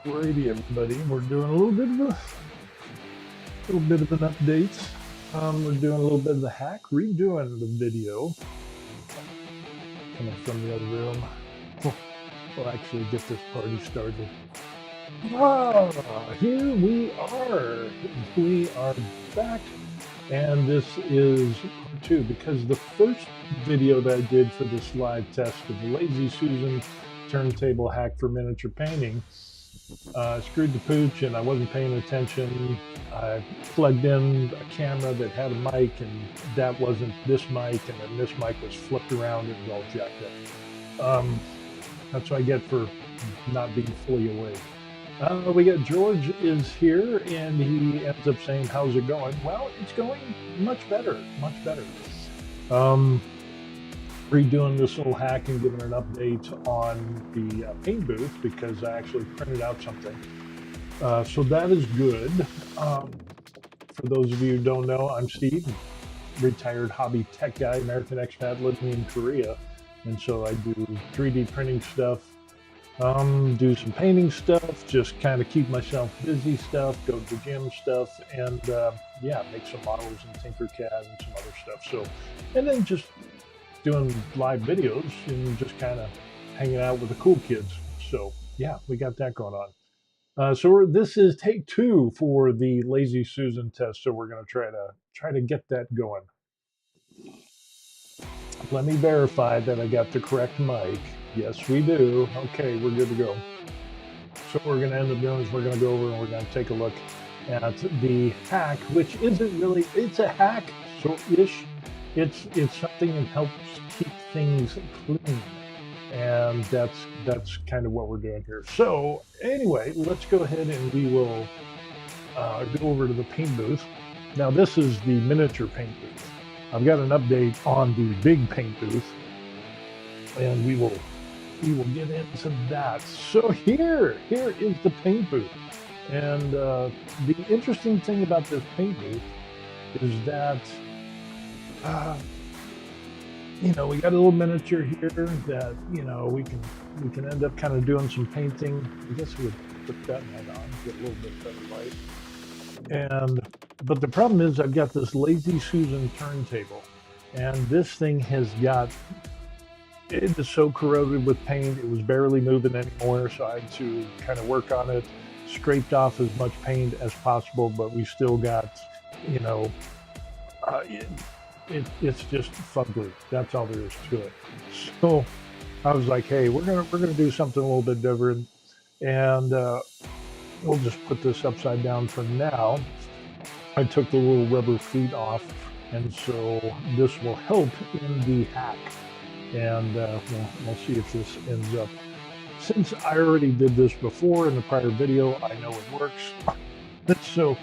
Alrighty, everybody. We're doing a little bit of an update. We're doing a little bit of the hack, redoing the video coming from the other room. We'll actually get this party started. Ah, here we are. We are back, and this is part two because the first video that I did for this live test of the Lazy Susan turntable hack for miniature painting screwed the pooch and I wasn't paying attention. I plugged in a camera that had a mic and that wasn't this mic, and then this mic was flipped around and it was all jacked up. That's what I get for not being fully awake. We got George is here and he ends up saying, how's it going? Well, it's going much better, much better. Redoing this little hack and giving an update on the paint booth because I actually printed out something. So that is good. For those of you who don't know, I'm Steve, retired hobby tech guy, American expat living in Korea. And so I do 3D printing stuff, do some painting stuff, just kind of keep myself busy stuff, go to the gym stuff, and yeah, make some models in Tinkercad and some other stuff. So, and then just doing live videos and just kind of hanging out with the cool kids. So yeah, we got that going on. So this is take two for the Lazy Susan test. So we're going to try to get that going. Let me verify that I got the correct mic. Yes, we do. Okay, we're good to go. So what we're going to end up doing is we're going to go over and we're going to take a look at the hack, which isn't really, it's a hack, so-ish. It's something that helps keep things clean, and that's kind of what we're doing here. So anyway, let's go ahead and we will go over to the paint booth. Now this is the miniature paint booth. I've got an update on the big paint booth, and we will get into that. So here is the paint booth, and the interesting thing about this paint booth is that you know, we got a little miniature here that, you know, we can end up kind of doing some painting. I guess we would put that light on, get a little bit better light. But the problem is I've got this Lazy Susan turntable, and this thing has got, it is so corroded with paint, it was barely moving anymore, so I had to kind of work on it, scraped off as much paint as possible, but we still got, you know, it's just fugly. That's all there is to it. So I was like, hey, we're gonna do something a little bit different, and we'll just put this upside down for now. I took the little rubber feet off, and so this will help in the hack, and we'll see if this ends up. Since I already did this before in the prior video, I know it works. So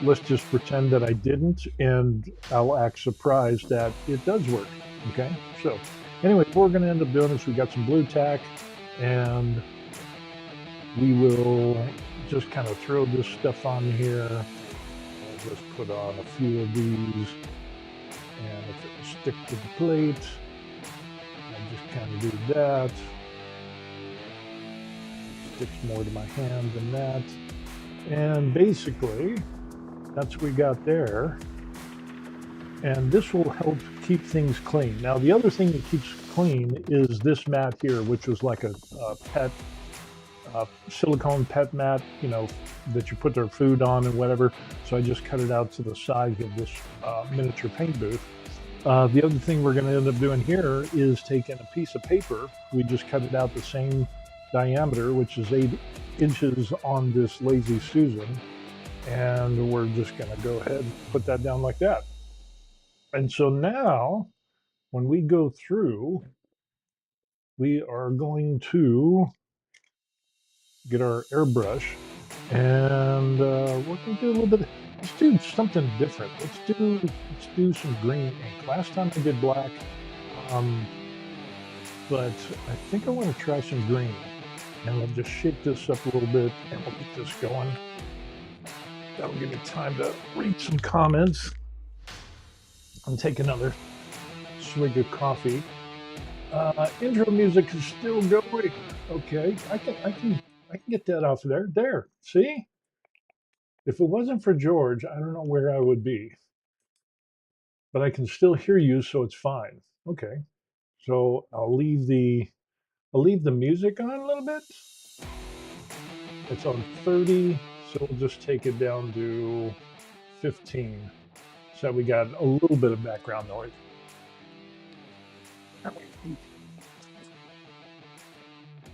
let's just pretend that I didn't, and I'll act surprised that it does work. Okay, so anyway, what we're going to end up doing is we got some blue tack, and we will just kind of throw this stuff on here. I'll just put on a few of these, and if it will stick to the plate, I'll just kind of do that. Sticks more to my hand than that, and basically that's what we got there, and this will help keep things clean. Now the other thing that keeps clean is this mat here, which was like a pet silicone pet mat, you know, that you put their food on and whatever. So I just cut it out to the size of this miniature paint booth. The other thing we're going to end up doing here is taking a piece of paper. We just cut it out the same diameter, which is 8 inches on this Lazy Susan, and we're just going to go ahead and put that down like that. And so now when we go through, we are going to get our airbrush, and we're going to do a little bit, let's do something different. Let's do some green ink. Last time I did black, but I think I want to try some green, and we'll just shake this up a little bit and we'll get this going. That'll give me time to read some comments and take another swig of coffee. Intro music is still going. Okay, I can I can get that off of there. There, see? If it wasn't for George, I don't know where I would be, but I can still hear you, so it's fine. Okay, so I'll leave the music on a little bit. It's on 30, so we'll just take it down to 15. So we got a little bit of background noise.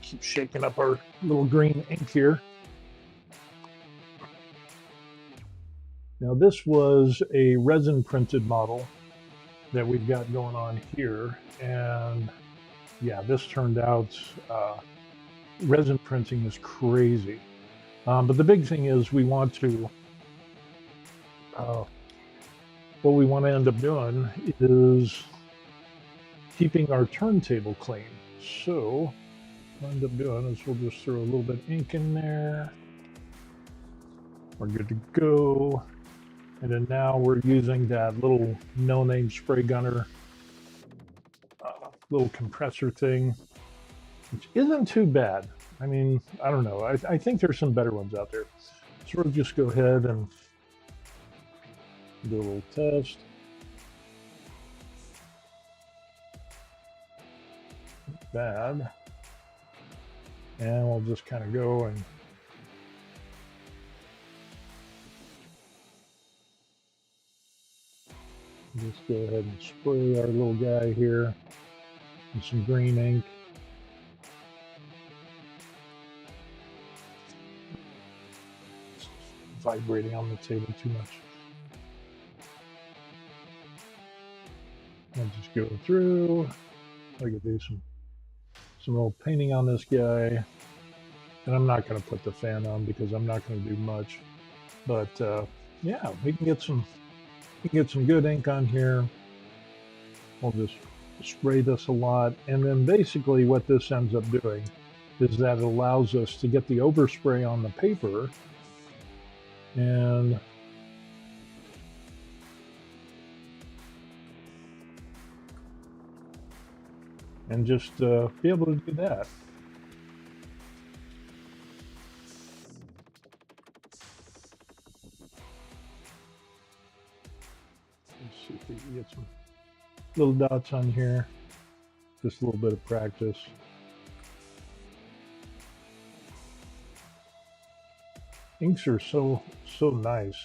Keep shaking up our little green ink here. Now this was a resin printed model that we've got going on here, and yeah, this turned out, resin printing is crazy. But the big thing is we want to, uh, what we want to end up doing is keeping our turntable clean. So what I end up doing is we'll just throw a little bit of ink in there. We're good to go. And then now we're using that little no-name spray gunner, little compressor thing, which isn't too bad. I mean, I don't know. I think there's some better ones out there. So we'll just go ahead and do a little test. Bad. And we'll just kind of go and just go ahead and spray our little guy here with some green ink. It's vibrating on the table too much. I'll just go through. I could do some little painting on this guy. And I'm not going to put the fan on because I'm not going to do much. But yeah, we can get some good ink on here. We'll just spray this a lot. And then basically what this ends up doing is that it allows us to get the overspray on the paper and just be able to do that. Let's see if we can get some little dots on here. Just a little bit of practice. Inks are so nice.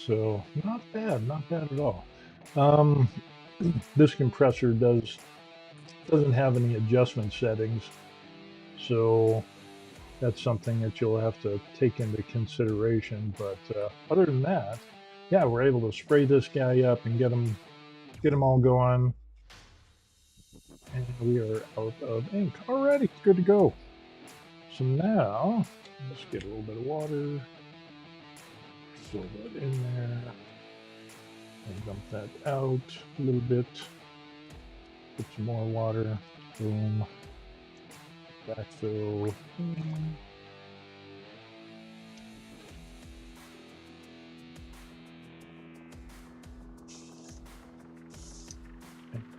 So not bad at all. Um, this compressor doesn't have any adjustment settings, so that's something that you'll have to take into consideration. But other than that, yeah, we're able to spray this guy up and get him all going. And we are out of ink already. Good to go. So now let's get a little bit of water. Fill that in there. And dump that out a little bit. Put some more water. Boom. Backfill. And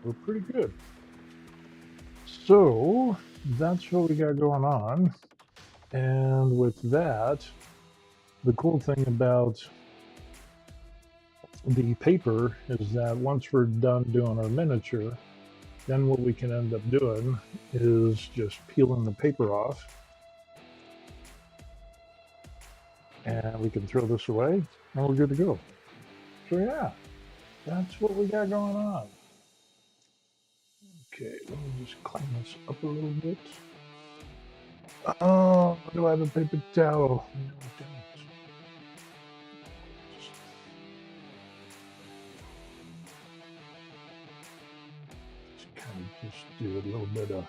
we're pretty good. So that's what we got going on. And with that, the cool thing about the paper is that once we're done doing our miniature, then what we can end up doing is just peeling the paper off. And we can throw this away and we're good to go. So yeah, that's what we got going on. Okay, let me just clean this up a little bit. Oh, do I have a paper towel? No, I don't. Just kind of just do a little bit of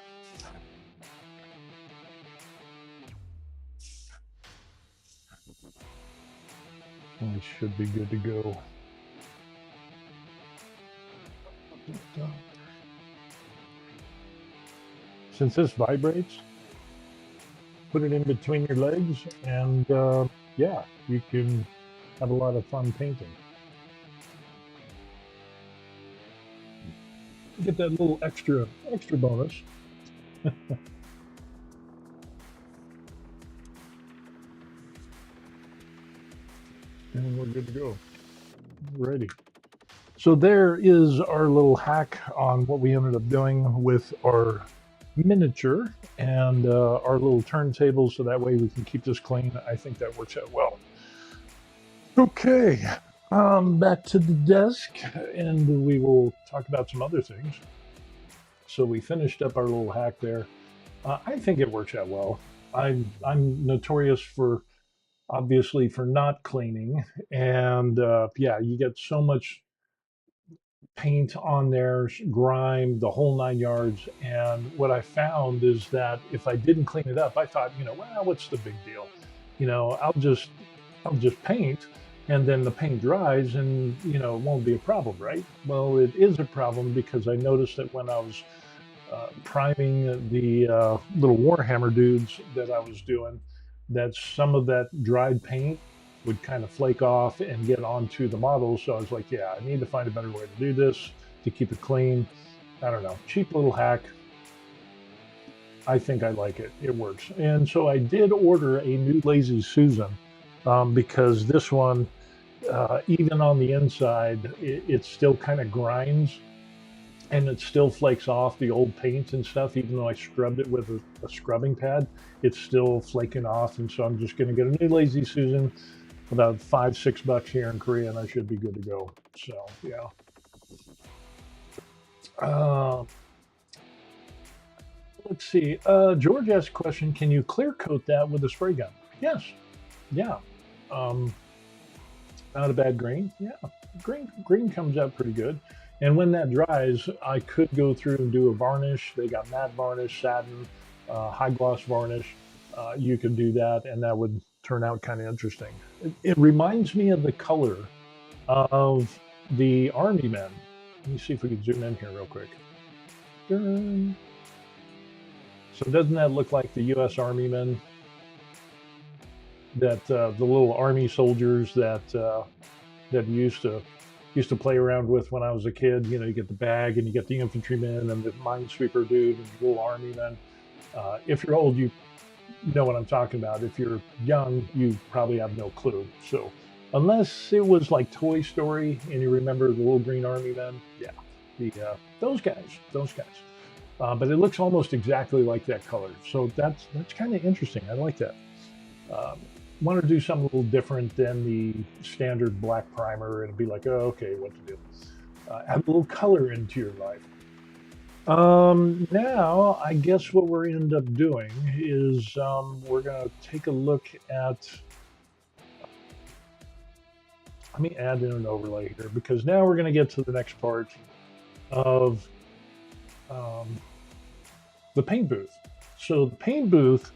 we should be good to go. since this vibrates, put it in between your legs, and yeah, you can have a lot of fun painting. Get that little extra bonus. And we're good to go. Ready. So there is our little hack on what we ended up doing with our miniature and our little turntable, so that way we can keep this clean. I think that works out well. Okay, back to the desk, and we will talk about some other things. So we finished up our little hack there. I think it works out well. I'm notorious for, obviously, for not cleaning, and yeah, you get so much paint on there, grime, the whole 9 yards. And what I found is that if I didn't clean it up, I thought, well, what's the big deal? I'll just paint, and then the paint dries, and it won't be a problem, right? Well, it is a problem, because I noticed that when I was priming the little Warhammer dudes that I was doing, that some of that dried paint would kind of flake off and get onto the model. So I was like, yeah, I need to find a better way to do this to keep it clean. I don't know, cheap little hack. I think I like it. It works. And so I did order a new Lazy Susan, because this one, even on the inside, it still kind of grinds, and it still flakes off the old paints and stuff. Even though I scrubbed it with a scrubbing pad, it's still flaking off. And so I'm just going to get a new Lazy Susan, about $5-6 here in Korea, and I should be good to go. So yeah. Let's see. George asked a question: can you clear coat that with a spray gun? Yes. Yeah. Um, Not a bad green. Yeah, green comes out pretty good. And when that dries, I could go through and do a varnish. They got matte varnish, satin, high gloss varnish. You could do that, and that would turn out kind of interesting. It reminds me of the color of the Army men. Let me see if we can zoom in here real quick. Dun. So doesn't that look like the U.S. Army men? That the little Army soldiers that used to play around with when I was a kid. You get the bag, and you get the infantryman and the minesweeper dude and the little Army men. If you're old, you know what I'm talking about. If you're young, you probably have no clue. So unless it was like Toy Story and you remember the little green Army men, yeah, those guys. But it looks almost exactly like that color. So that's kind of interesting. I like that. Want to do something a little different than the standard black primer and be like, oh, okay, what to do? Add a little color into your life. Now, I guess what we're end up doing is we're going to take a look at. Let me add in an overlay here, because now we're going to get to the next part of the paint booth. So the paint booth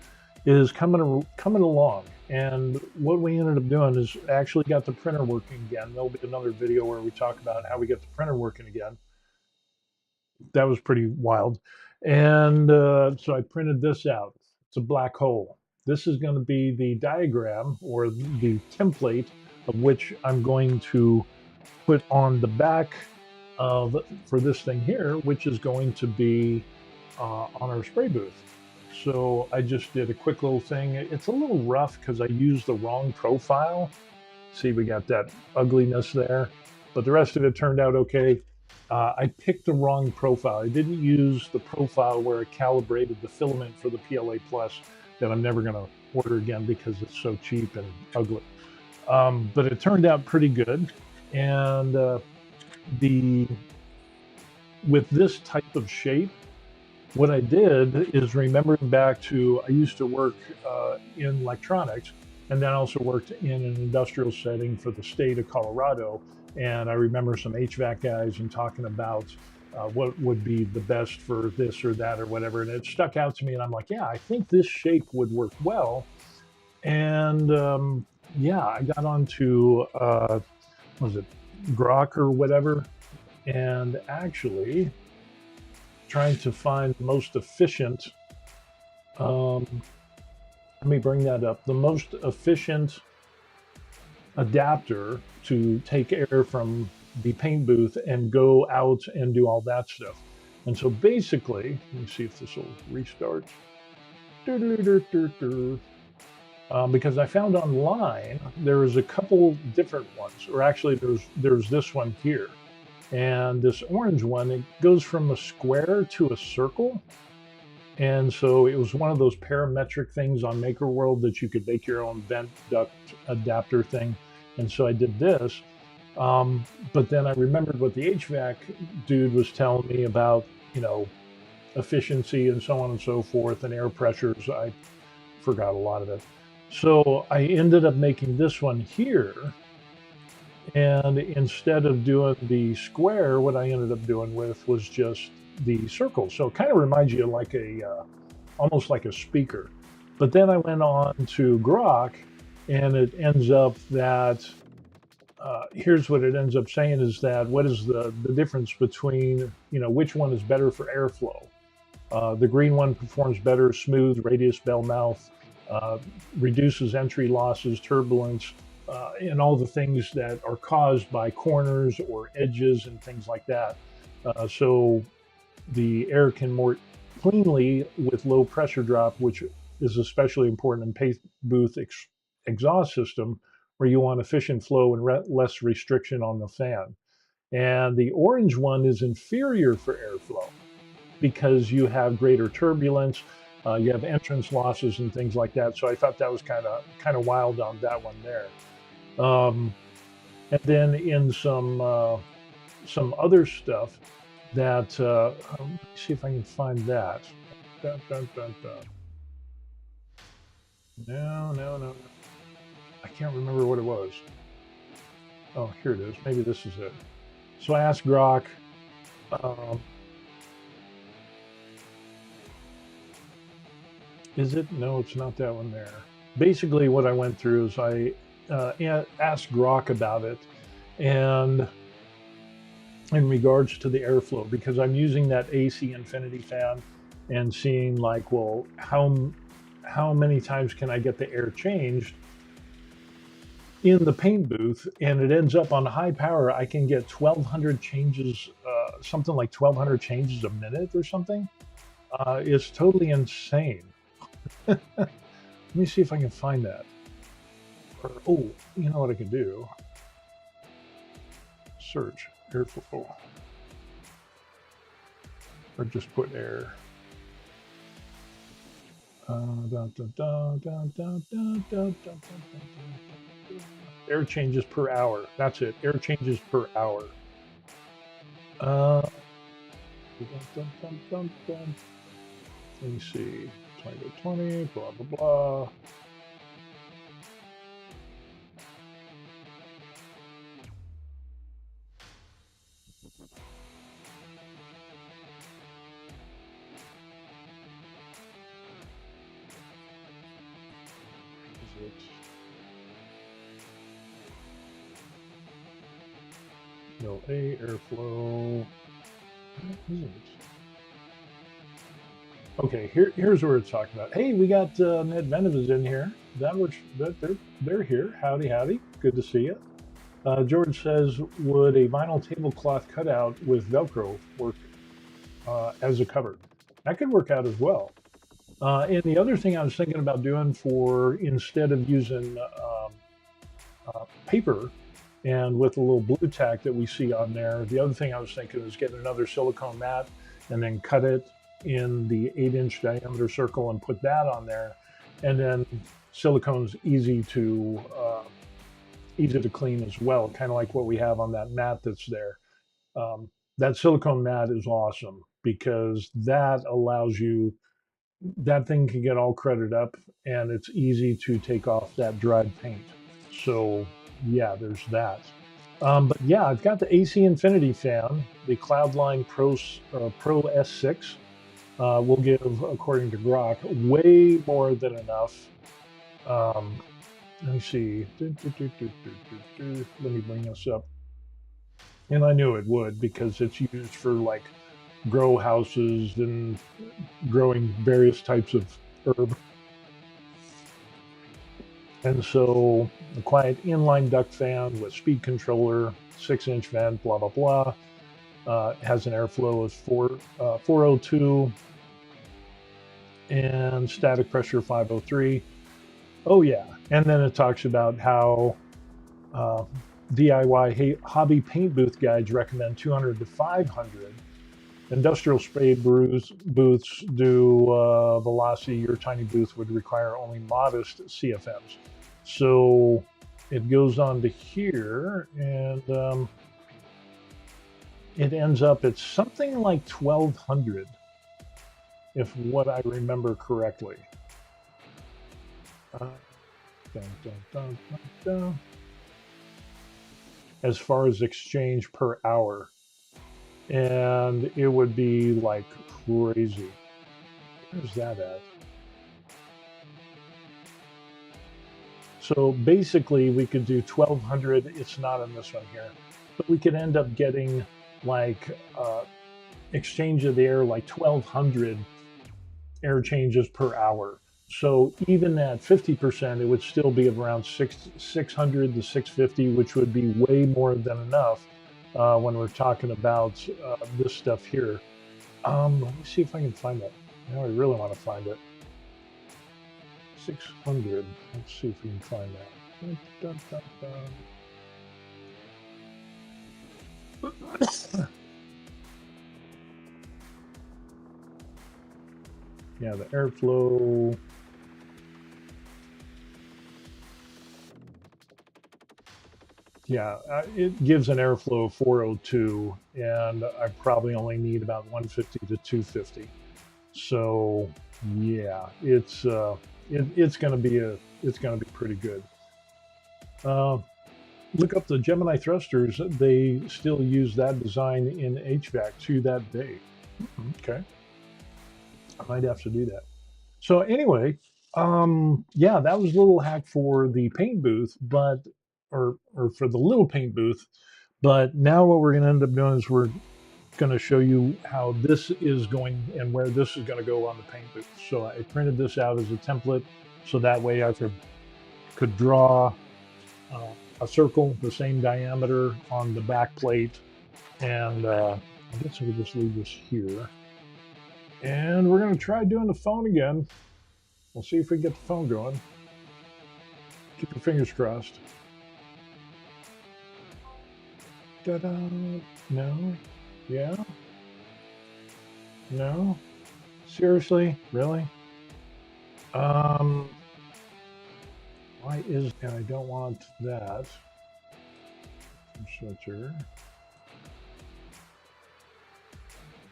is coming along, and what we ended up doing is actually got the printer working again. There'll be another video where we talk about how we get the printer working again. That was pretty wild. And so I printed this out. It's a black hole. This is going to be the diagram, or the template, of which I'm going to put on the back for this thing here, which is going to be on our spray booth. So I just did a quick little thing. It's a little rough because I used the wrong profile. See, we got that ugliness there, but the rest of it turned out okay. I picked the wrong profile. I didn't use the profile where it calibrated the filament for the PLA Plus that I'm never going to order again because it's so cheap and ugly. But it turned out pretty good. And with this type of shape, what I did is, remembering back to, I used to work in electronics, and then also worked in an industrial setting for the state of Colorado. And I remember some HVAC guys and talking about what would be the best for this or that or whatever. And it stuck out to me, and I'm like, yeah, I think this shape would work well. And yeah, I got onto, what was it, Grok or whatever. And actually, trying to find the most efficient, let me bring that up, the most efficient adapter to take air from the paint booth and go out and do all that stuff. And so basically, let me see if this will restart. Because I found online there is a couple different ones, or actually there's this one here, and this orange one, it goes from a square to a circle. And so it was one of those parametric things on Maker World that you could make your own vent duct adapter thing. And so I did this. But then I remembered what the HVAC dude was telling me about, efficiency and so on and so forth, and air pressures. I forgot a lot of it. So I ended up making this one here. And instead of doing the square, what I ended up doing with was just the circle. So it kind of reminds you of like almost like a speaker. But then I went on to Grok, and it ends up that here's what it ends up saying is that what is the difference between, which one is better for airflow? The green one performs better, smooth, radius, bell mouth, reduces entry losses, turbulence, and all the things that are caused by corners or edges and things like that. So the air can more cleanly with low pressure drop, which is especially important in paint booth exhaust system, where you want efficient flow and less restriction on the fan. And the orange one is inferior for airflow because you have greater turbulence, you have entrance losses and things like that. So I thought that was kind of wild on that one there. And then in some other stuff that let me see if I can find that. Dun, dun, dun, dun. No. I can't remember what it was. Oh, here it is. Maybe this is it. So I asked Grok. Is it? No, it's not that one there. Basically, what I went through is I asked Grok about it, and in regards to the airflow, because I'm using that AC infinity fan and seeing like, well, how many times can I get the air changed in the paint booth? And it ends up on high power, I can get 1,200 changes, something like 1,200 changes a minute or something. It's totally insane. Let me see if I can find that. Or, oh, you know what I can do? Search airflow. Or just put air. Air changes per hour. That's it. Air changes per hour. Let me see. 20 to 20, blah, blah, blah. Is it? No, airflow. What is it? Okay, here's where it's talking about. Hey, we got Ned Venovas in here. They're here. Howdy. Good to see you. George says, would a vinyl tablecloth cutout with Velcro work as a cover? That could work out as well. And the other thing I was thinking about doing for instead of using paper and with a little blue tack that we see on there, the other thing I was thinking is get another silicone mat and then cut it in the 8-inch diameter circle and put that on there. And then silicone's easy to clean as well, kind of like what we have on that mat that's there. That silicone mat is awesome because that allows you, that thing can get all crudted up and it's easy to take off that dried paint. So yeah, there's that. But yeah, I've got the AC Infinity fan, the Cloudline Pro S6. Will give, according to Grok, way more than enough. Let me see. Let me bring this up. And I knew it would because it's used for like grow houses and growing various types of herb. And so a quiet inline duct fan with speed controller, 6-inch vent, blah, blah, blah. Has an airflow of 402 and static pressure 503. Oh, yeah. And then it talks about how uh, DIY hobby paint booth guides recommend 200 to 500. Industrial spray booths do velocity. Your tiny booth would require only modest CFMs. So it goes on to here, and it ends up at something like 1200, if what I remember correctly. Dun, dun, dun, dun. As far as exchange per hour. And it would be like crazy. Where's that at? So basically, we could do 1200. It's not in this one here, but we could end up getting like exchange of the air, like 1200 air changes per hour. So even at 50%, it would still be around 600 to 650, which would be way more than enough when we're talking about this stuff here. Let me see if I can find that. Now I really want to find it. 600. Let's see if we can find that. Dun, dun, dun. Yeah, the airflow. Yeah, it gives an airflow of 402, and I probably only need about 150 to 250. So yeah, it's going to be pretty good. Look up the Gemini thrusters. They still use that design in HVAC to that day. Okay, I might have to do that. So anyway, yeah, that was a little hack for the paint booth, but or for the little paint booth. But now what we're going to end up doing is we're going to show you how this is going and where this is going to go on the paint booth. So I printed this out as a template, so that way I could draw a circle the same diameter on the back plate, and I guess we'll just leave this here. And we're going to try doing the phone again. We'll see if we get the phone going. Keep your fingers crossed. Ta-da! No? Yeah? No? Seriously? Really? Why is and I don't want that. Switcher.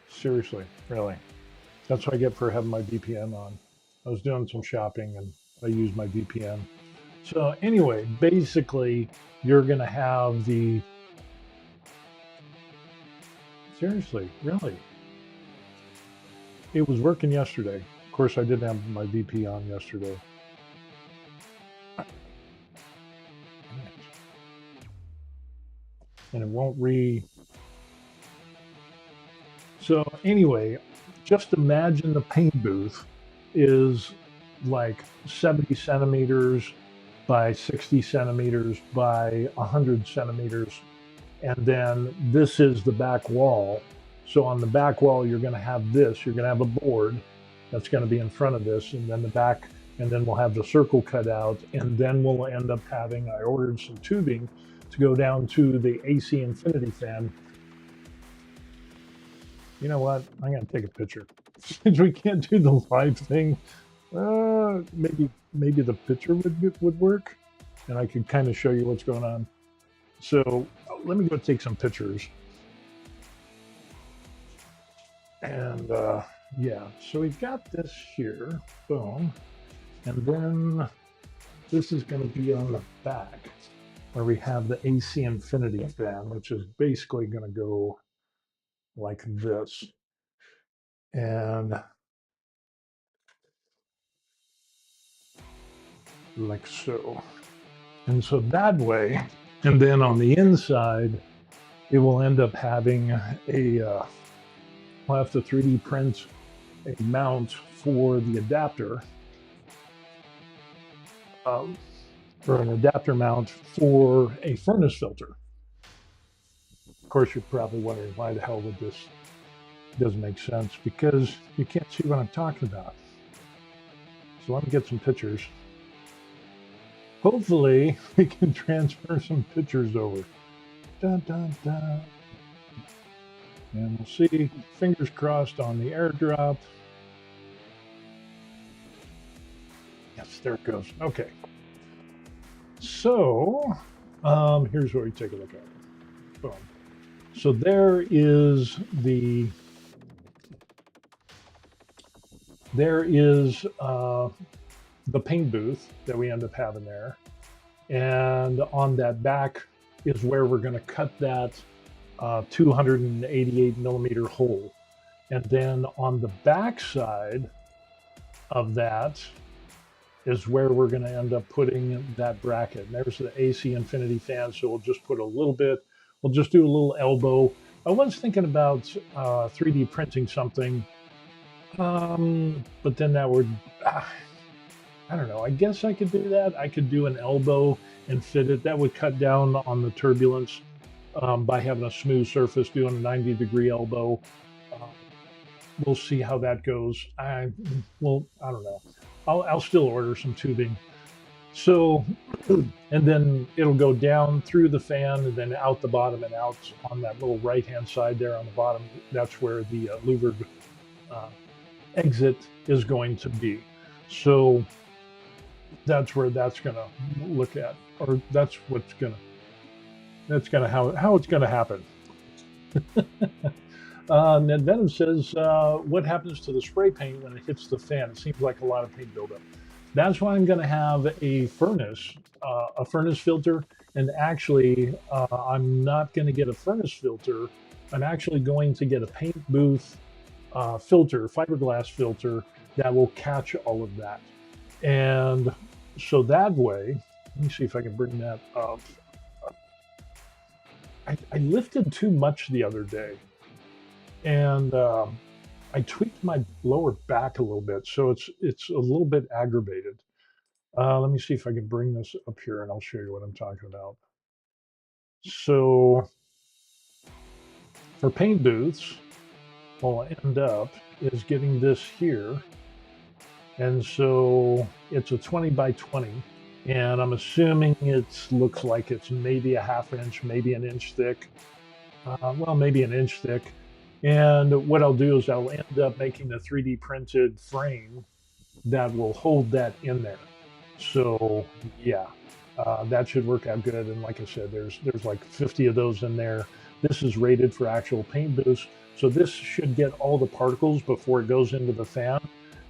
Seriously, really. That's what I get for having my VPN on. I was doing some shopping and I used my VPN. So anyway, basically, you're going to have the... Seriously, really? It was working yesterday. Of course, I didn't have my VP on yesterday. And it won't So anyway, just imagine the paint booth is like 70 centimeters by 60 centimeters by 100 centimeters. And then this is the back wall. So on the back wall, you're going to have this. You're going to have a board that's going to be in front of this, and then the back, and then we'll have the circle cut out, and then we'll end up having, I ordered some tubing to go down to the AC infinity fan. You know what? I'm going to take a picture. Since we can't do the live thing, maybe the picture would work, and I could kind of show you what's going on. So let me go take some pictures. And yeah, so we've got this here, boom. And then this is going to be on the back where we have the AC infinity fan, which is basically going to go like this. And like so. And so that way, and then on the inside, it will end up having a I'll have to 3D print a mount for the adapter, um, or an adapter mount for a furnace filter. Of course, you're probably wondering why the hell would this doesn't make sense, because you can't see what I'm talking about. So let me get some pictures. Hopefully, we can transfer some pictures over. Dun, dun, dun. And we'll see. Fingers crossed on the airdrop. Yes, there it goes. Okay. So, here's what we take a look at. Boom. So there is the paint booth that we end up having there, and on that back is where we're going to cut that 288 millimeter hole, and then on the back side of that is where we're going to end up putting that bracket. And there's the AC infinity fan, so we'll just put a little bit. We'll just do a little elbow. I was thinking about 3D printing something, but then that would, I don't know. I guess I could do that. I could do an elbow and fit it. That would cut down on the turbulence by having a smooth surface, doing a 90-degree elbow. Uh, we'll see how that goes. I don't know. I'll still order some tubing. So, and then it'll go down through the fan and then out the bottom and out on that little right-hand side there on the bottom. That's where the louvered exit is going to be. So that's where that's going to look at, or that's how it's going to happen. Ned Venom says, what happens to the spray paint when it hits the fan? It seems like a lot of paint buildup. That's why I'm going to have a furnace filter. And actually, I'm not going to get a furnace filter. I'm actually going to get a paint booth filter, fiberglass filter that will catch all of that. And so that way, let me see if I can bring that up. I lifted too much the other day, and I tweaked my lower back a little bit, so it's a little bit aggravated. Let me see if I can bring this up here, and I'll show you what I'm talking about. So for paint booths, what I'll end up is getting this here, and so it's a 20 by 20, and I'm assuming it looks like it's maybe a ½ inch, maybe an inch thick. Well, maybe an inch thick. And what I'll do is I'll end up making a 3D printed frame that will hold that in there. So yeah, that should work out good. And like I said, there's like 50 of those in there. This is rated for actual paint booths. So this should get all the particles before it goes into the fan,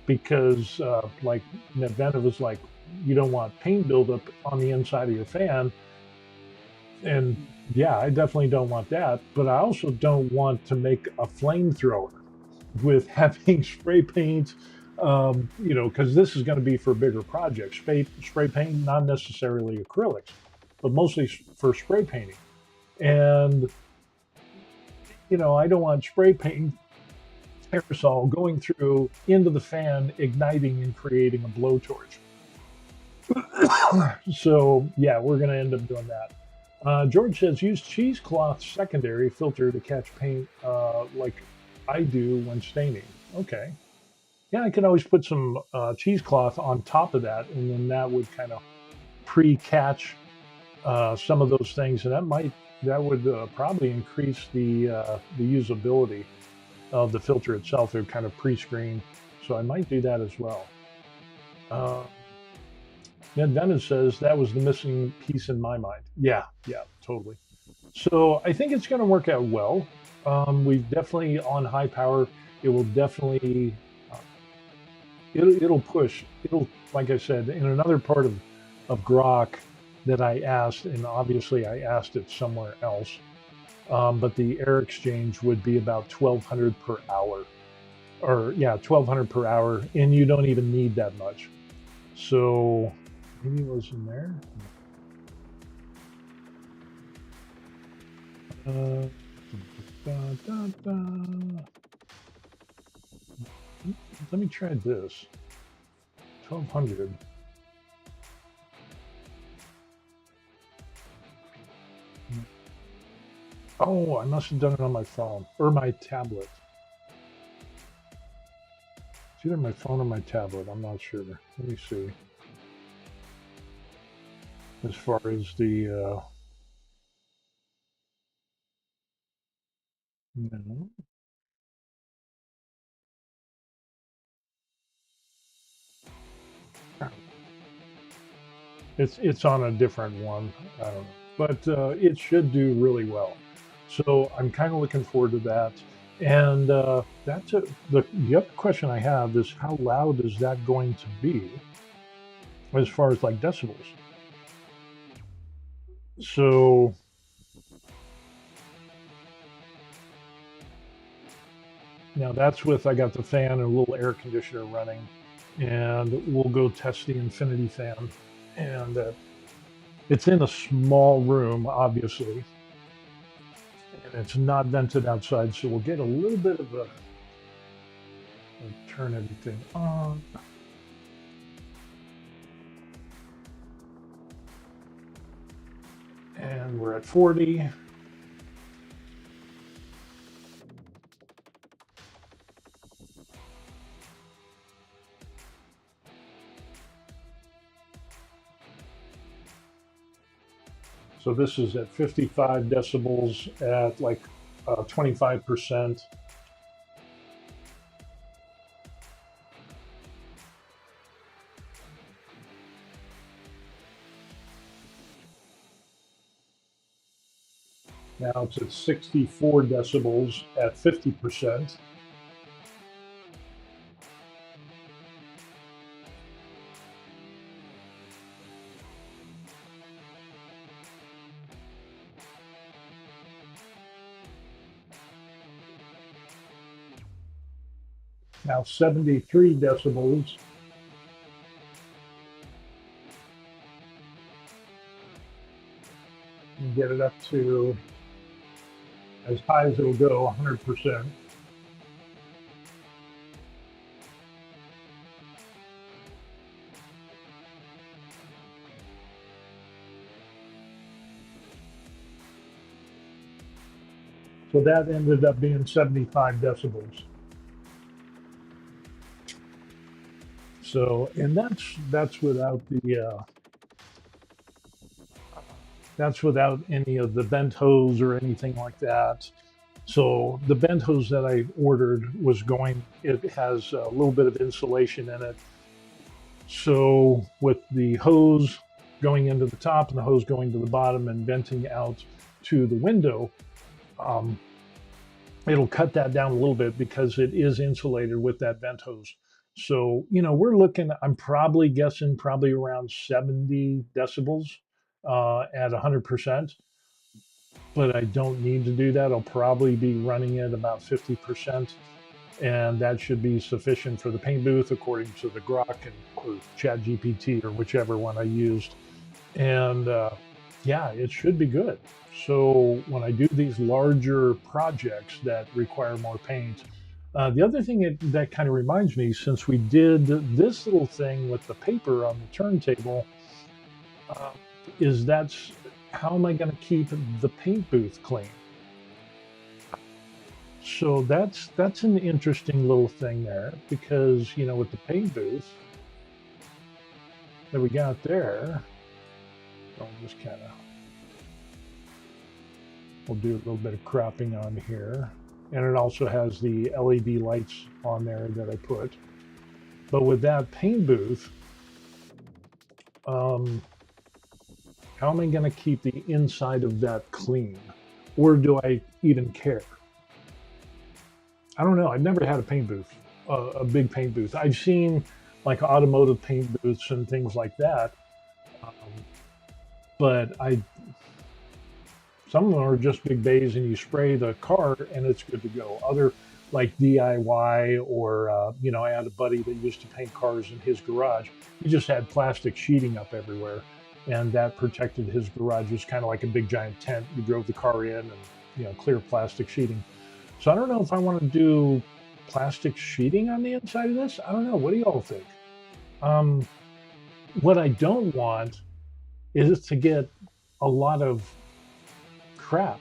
because like Nedvena was like, you don't want paint buildup on the inside of your fan. And yeah, I definitely don't want that, but I also don't want to make a flamethrower with having spray paint, because this is going to be for bigger projects. Spray paint, not necessarily acrylics, but mostly for spray painting. And, I don't want spray paint aerosol going through into the fan, igniting and creating a blowtorch. So yeah, we're going to end up doing that. George says, use cheesecloth secondary filter to catch paint like I do when staining. Okay. Yeah, I can always put some cheesecloth on top of that, and then that would kind of pre-catch some of those things, and that would probably increase the usability of the filter itself. It would kind of pre-screen, so I might do that as well. Ned Venom says that was the missing piece in my mind. Yeah, totally. So I think it's going to work out well. We've definitely on high power. It will definitely, it'll push. It'll, like I said, in another part of Grok that I asked, and obviously I asked it somewhere else, but the air exchange would be about 1,200 per hour, or yeah, 1,200 per hour, and you don't even need that much. So maybe it was in there. let me try this. 1200. Oh, I must have done it on my phone or my tablet. It's either my phone or my tablet. I'm not sure. Let me see. As far as the no. It's on a different one. I don't know, but it should do really well. So I'm kind of looking forward to that. And that's a, the other question I have is how loud is that going to be as far as like decibels? So now that's with I got the fan and a little air conditioner running, and we'll go test the infinity fan. And it's in a small room, obviously, and it's not vented outside, so we'll get a little bit of a turn everything on. And we're at 40. So this is at 55 decibels at like 25%. Now it's at 64 decibels at 50%. Now 73 decibels. And get it up to as high as it'll go, 100%. So that ended up being 75 decibels. So, and that's without that's without any of the bent hose or anything like that. So the bent hose that I ordered was going. It has a little bit of insulation in it. So with the hose going into the top and the hose going to the bottom and venting out to the window, um, it'll cut that down a little bit because it is insulated with that vent hose. So, we're looking, I'm probably guessing probably around 70 decibels at 100%, but I don't need to do that. I'll probably be running it about 50%, and that should be sufficient for the paint booth according to the Grok and or Chat GPT or whichever one I used. And yeah, it should be good. So when I do these larger projects that require more paint, the other thing that kind of reminds me, since we did this little thing with the paper on the turntable, uh, is that's how am I going to keep the paint booth clean? So that's an interesting little thing there because with the paint booth that we got there, I'll just kind of we'll do a little bit of cropping on here. And it also has the LED lights on there that I put. But with that paint booth, how am I going to keep the inside of that clean? Or do I even care? I don't know. I've never had a paint booth, a big paint booth. I've seen like automotive paint booths and things like that. Um, but some of them are just big bays and you spray the car and it's good to go. Other like DIY or, I had a buddy that used to paint cars in his garage. He just had plastic sheeting up everywhere and that protected his garage. It was kind of like a big giant tent. You drove the car in and, clear plastic sheeting. So I don't know if I want to do plastic sheeting on the inside of this. I don't know. What do y'all think? Um, what I don't want is to get a lot of crap,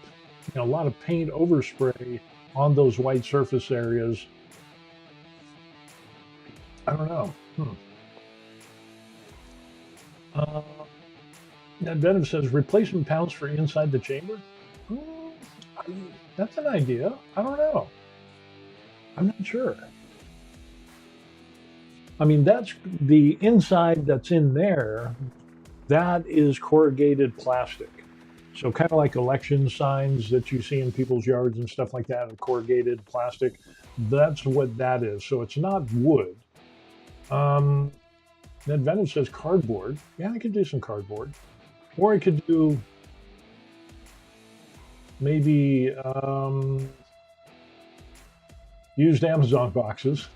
a lot of paint overspray on those white surface areas. I don't know. Uh, that Venom says replacement panels for inside the chamber. Hmm, that's an idea. I don't know. I'm not sure. I mean, that's the inside that's in there. That is corrugated plastic. So kind of like election signs that you see in people's yards and stuff like that, and corrugated plastic. That's what that is. So it's not wood. Um, then Venom says cardboard. Yeah, I could do some cardboard. Or I could do maybe used Amazon boxes,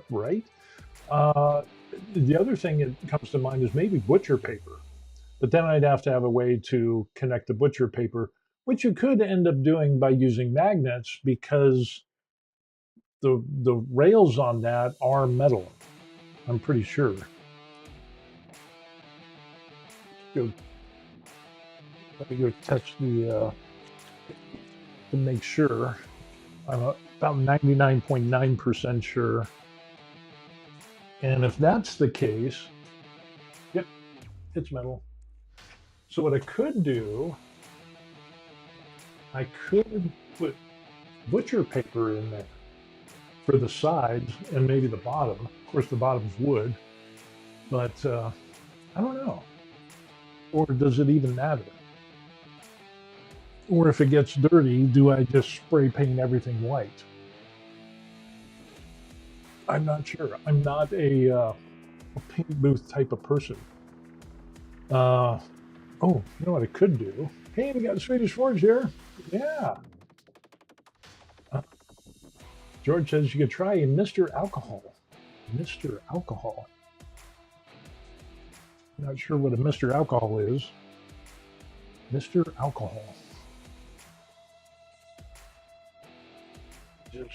right? The other thing that comes to mind is maybe butcher paper. But then I'd have to have a way to connect the butcher paper, which you could end up doing by using magnets because the rails on that are metal. I'm pretty sure. Go, let me go test the to make sure. I'm about 99.9% sure. And if that's the case, yep, it's metal. So what I could do, I could put butcher paper in there for the sides and maybe the bottom. Of course, the bottom's wood, but I don't know. Or does it even matter? Or if it gets dirty, do I just spray paint everything white? I'm not sure. I'm not a paint booth type of person. Oh, you know what I could do? Hey, we got Swedish Forge here. Yeah. George says you could try a Mr. Alcohol. Mr. Alcohol. Not sure what a Mr. Alcohol is. Mr. Alcohol. Just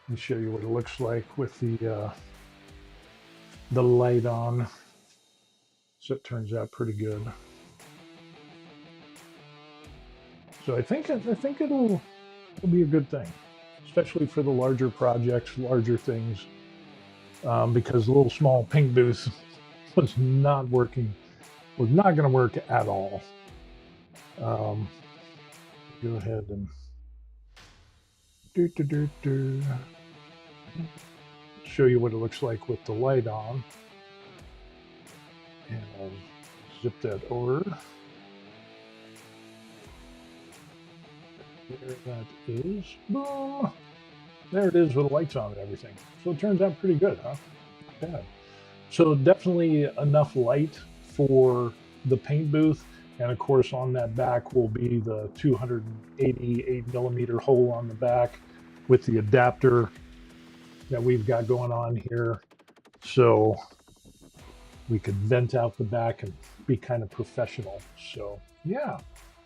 let me show you what it looks like with the light on. So it turns out pretty good. So I think it'll be a good thing, especially for the larger projects, larger things, because the little small pink booth was not working, was not going to work at all. Go ahead and show you what it looks like with the light on, and I'll zip that over. There that is. Boom. There it is with the lights on and everything. So it turns out pretty good, huh? Not bad. So definitely enough light for the paint booth. And of course on that back will be the 288 millimeter hole on the back with the adapter that we've got going on here. So we could vent out the back and be kind of professional. So yeah,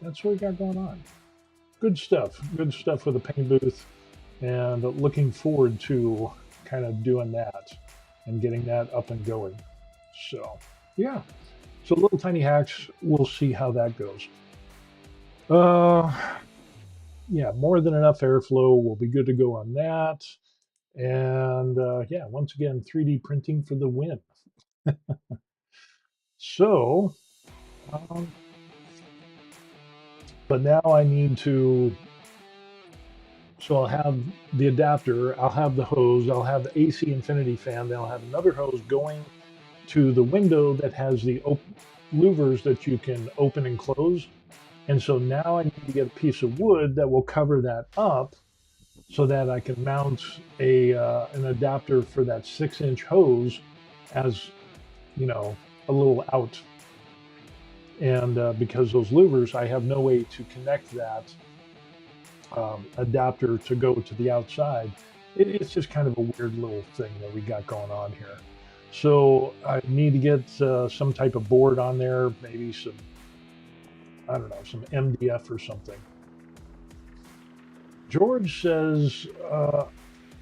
that's what we got going on. Good stuff with the paint booth, and looking forward to kind of doing that and getting that up and going. So yeah, so little tiny hacks, we'll see how that goes. Yeah, more than enough airflow, we'll be good to go on that. And yeah, once again, 3D printing for the win. So but now I need to, so I'll have the adapter, I'll have the hose, I'll have the AC infinity fan, then I'll have another hose going to the window that has the louvers that you can open and close. And so now I need to get a piece of wood that will cover that up so that I can mount an adapter for that 6-inch hose as, a little out. And because those louvers, I have no way to connect that adapter to go to the outside. It's just kind of a weird little thing that we got going on here. So I need to get some type of board on there, maybe some, I don't know, some MDF or something. George says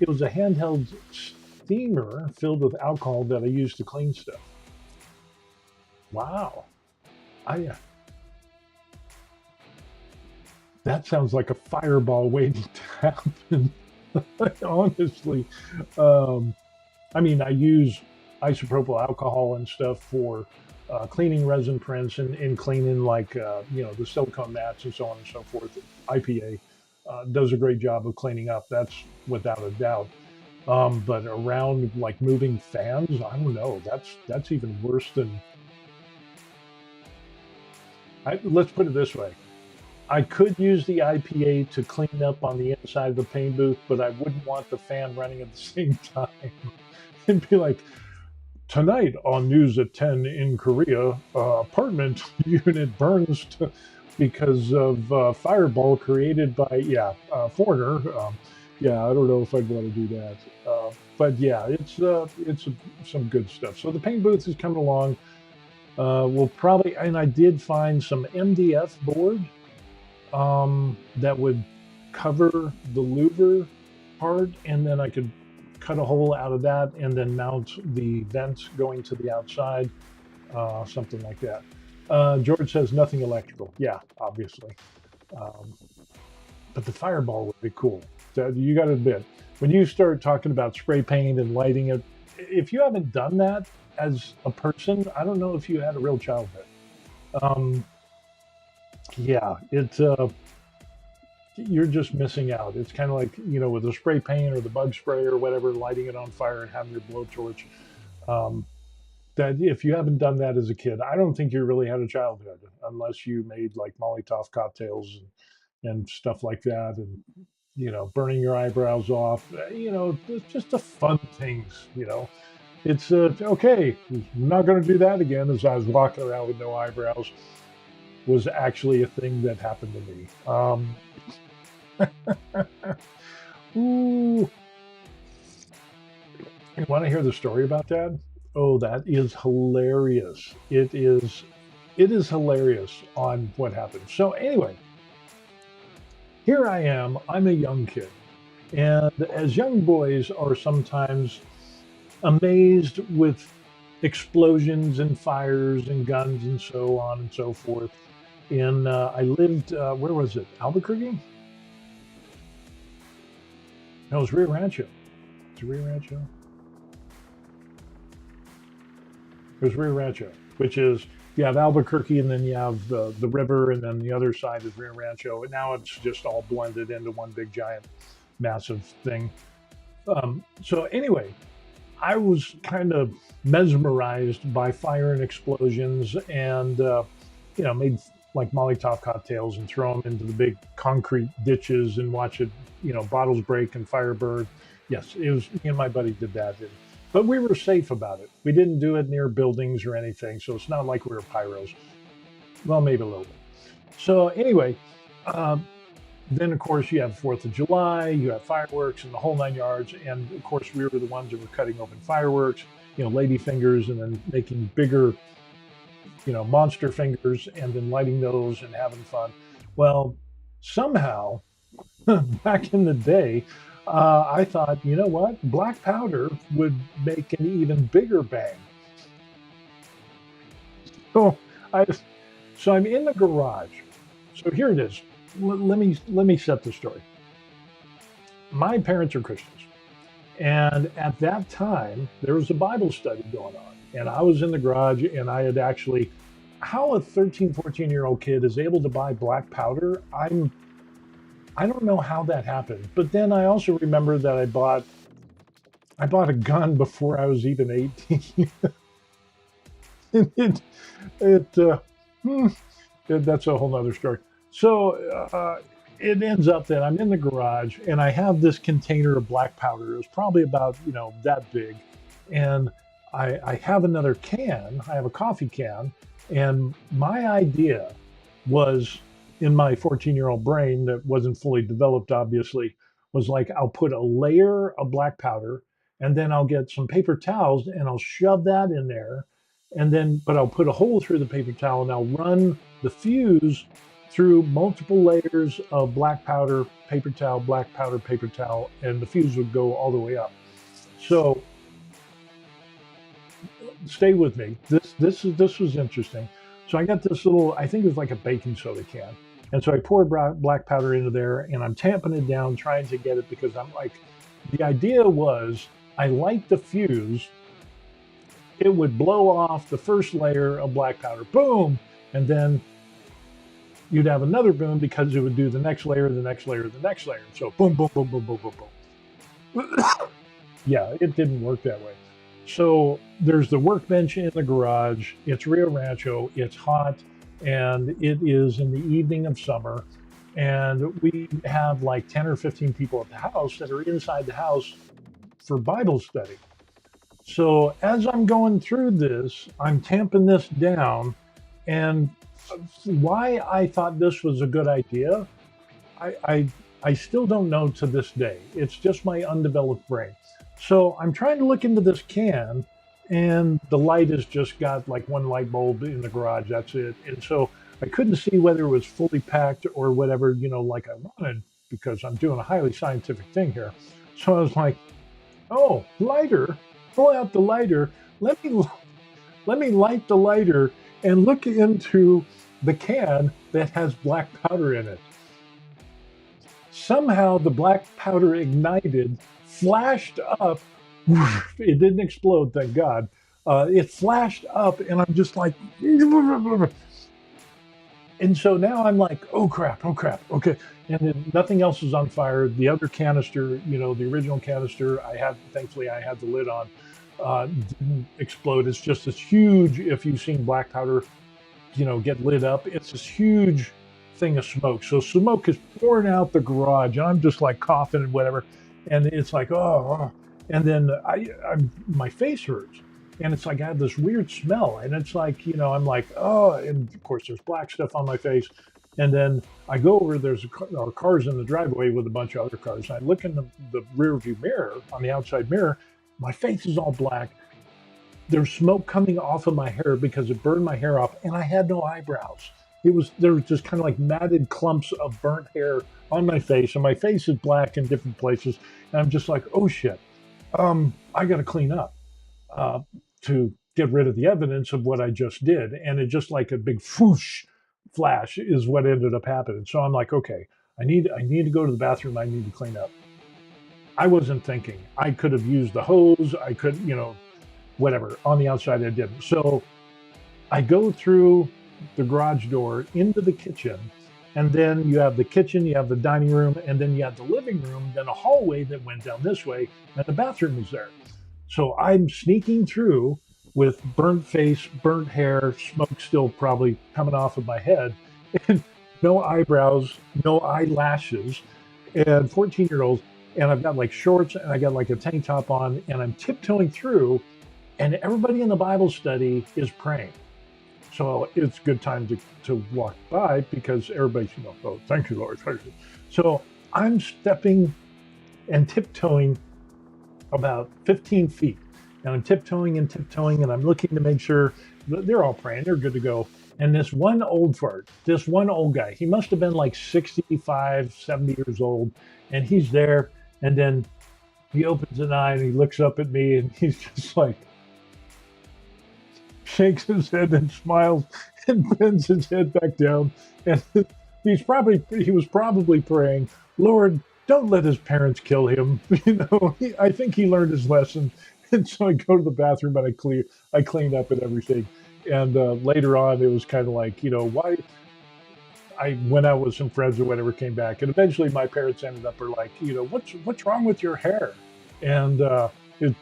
it was a handheld steamer filled with alcohol that I used to clean stuff. Wow. I That sounds like a fireball waiting to happen. Honestly, um, I mean, I use isopropyl alcohol and stuff for cleaning resin prints and cleaning like the silicone mats and so on and so forth. IPA does a great job of cleaning up. That's without a doubt. But around like moving fans, I don't know. That's even worse than. Let's put it this way. I could use the IPA to clean up on the inside of the paint booth, but I wouldn't want the fan running at the same time. It'd be like, tonight on News at 10 in Korea, apartment unit burns because of fireball created by, foreigner. Yeah, I don't know if I'd want to do that. But yeah, it's some good stuff. So the paint booth is coming along. We'll probably, and I did find some MDF board that would cover the louver part, and then I could cut a hole out of that and then mount the vents going to the outside, something like that. George says nothing electrical. Yeah, obviously. Um, but the fireball would be cool. So you got to admit, when you start talking about spray paint and lighting it, if you haven't done that as a person, I don't know if you had a real childhood. Um, yeah, you're just missing out. It's kind of like, with the spray paint or the bug spray or whatever, lighting it on fire and having your blowtorch. Um, that if you haven't done that as a kid, I don't think you really had a childhood unless you made like Molotov cocktails and stuff like that, and burning your eyebrows off. It's just the fun things. It's okay. I'm not going to do that again. As I was walking around with no eyebrows, was actually a thing that happened to me. Ooh, you want to hear the story about that? Oh, that is hilarious. It is hilarious on what happened. So anyway, here I am. I'm a young kid. And as young boys are sometimes amazed with explosions and fires and guns and so on and so forth. And I lived, where was it? Albuquerque? No, it was Rio Rancho. It's Rio Rancho. It was Rio Rancho, which is you have Albuquerque and then you have the river, and then the other side is Rio Rancho. And now it's just all blended into one big giant massive thing. So anyway, I was kind of mesmerized by fire and explosions, and made like Molotov cocktails and throw them into the big concrete ditches and watch it, bottles break and fire burn. Yes, it was me and my buddy did that, but we were safe about it. We didn't do it near buildings or anything, so it's not like we were pyros. Well, maybe a little bit. So anyway, um, then of course you have Fourth of July, you have fireworks and the whole nine yards, and of course we were the ones that were cutting open fireworks, lady fingers, and then making bigger, monster fingers, and then lighting those and having fun. Well, somehow back in the day, I thought, you know what, black powder would make an even bigger bang. So I, so I'm in the garage. So here it is. Let me set the story. My parents are Christians. And at that time, there was a Bible study going on. And I was in the garage, and I had actually, how a 13, 14-year-old kid is able to buy black powder, I don't know how that happened. But then I also remember that I bought a gun before I was even 18. And it hmm, that's a whole nother story. So it ends up that I'm in the garage and I have this container of black powder. It was probably about, that big. And I have another can, I have a coffee can. And my idea was, in my 14-year-old brain that wasn't fully developed, obviously, was like, I'll put a layer of black powder and then I'll get some paper towels and I'll shove that in there. And then, but I'll put a hole through the paper towel and I'll run the fuse through multiple layers of black powder, paper towel, black powder, paper towel, and the fuse would go all the way up. So stay with me. This was interesting. So I got this little, I think it was like a baking soda can. And so I pour black powder into there and I'm tamping it down, trying to get it because I'm like, the idea was I light the fuse, it would blow off the first layer of black powder, boom, and then you'd have another boom because it would do the next layer, the next layer, the next layer. So boom, boom, boom, boom, boom, boom, boom. Yeah, it didn't work that way. So there's the workbench in the garage. It's Rio Rancho. It's hot, and it is in the evening of summer. And we have like 10 or 15 people at the house that are inside the house for Bible study. So as I'm going through this, I'm tamping this down. And why I thought this was a good idea, I still don't know to this day. It's just my undeveloped brain. So I'm trying to look into this can, and the light has just got like one light bulb in the garage. That's it. And so I couldn't see whether it was fully packed or whatever, like I wanted, because I'm doing a highly scientific thing here. So I was like, oh, lighter, pull out the lighter. Let me light the lighter and look into the can that has black powder in it. Somehow the black powder ignited, flashed up. It didn't explode, thank God. It flashed up, and I'm just like, and so now I'm like, oh crap, okay. And then nothing else is on fire. The other canister, the original canister, thankfully I had the lid on, didn't explode. It's just this huge, if you've seen black powder, get lit up, it's this huge thing of smoke. So smoke is pouring out the garage, and I'm just like coughing and whatever. And it's like, oh. And then my face hurts. And it's like I have this weird smell. And it's like, I'm like, oh, and of course there's black stuff on my face. And then I go over, there's our cars in the driveway with a bunch of other cars. And I look in the rear view mirror, on the outside mirror, my face is all black. There's smoke coming off of my hair because it burned my hair off, and I had no eyebrows. There was just kind of like matted clumps of burnt hair on my face, and my face is black in different places. And I'm just like, oh shit, I got to clean up to get rid of the evidence of what I just did. And it just like a big whoosh flash is what ended up happening. So I'm like, okay, I need to go to the bathroom. I need to clean up. I wasn't thinking. I could have used the hose. I could, whatever. On the outside, I didn't. So I go through the garage door into the kitchen, and then you have the kitchen, you have the dining room, and then you have the living room, then a hallway that went down this way, and the bathroom is there. So I'm sneaking through with burnt face, burnt hair, smoke still probably coming off of my head, and no eyebrows, no eyelashes, and 14-year-olds, and I've got like shorts, and I got like a tank top on, and I'm tiptoeing through, and everybody in the Bible study is praying. So it's a good time to walk by because everybody's, oh, thank you, Lord. Thank you. So I'm stepping and tiptoeing about 15 feet. And I'm tiptoeing, and I'm looking to make sure that they're all praying. They're good to go. And this one old guy, he must have been like 65, 70 years old. And he's there. And then he opens an eye and he looks up at me, and he's just like, shakes his head and smiles and bends his head back down. And he was probably praying, Lord, don't let his parents kill him. I think he learned his lesson. And so I go to the bathroom and I clean up and everything. And later on, it was kind of like, why? I went out with some friends or whatever, came back, and eventually my parents ended up like, what's wrong with your hair? And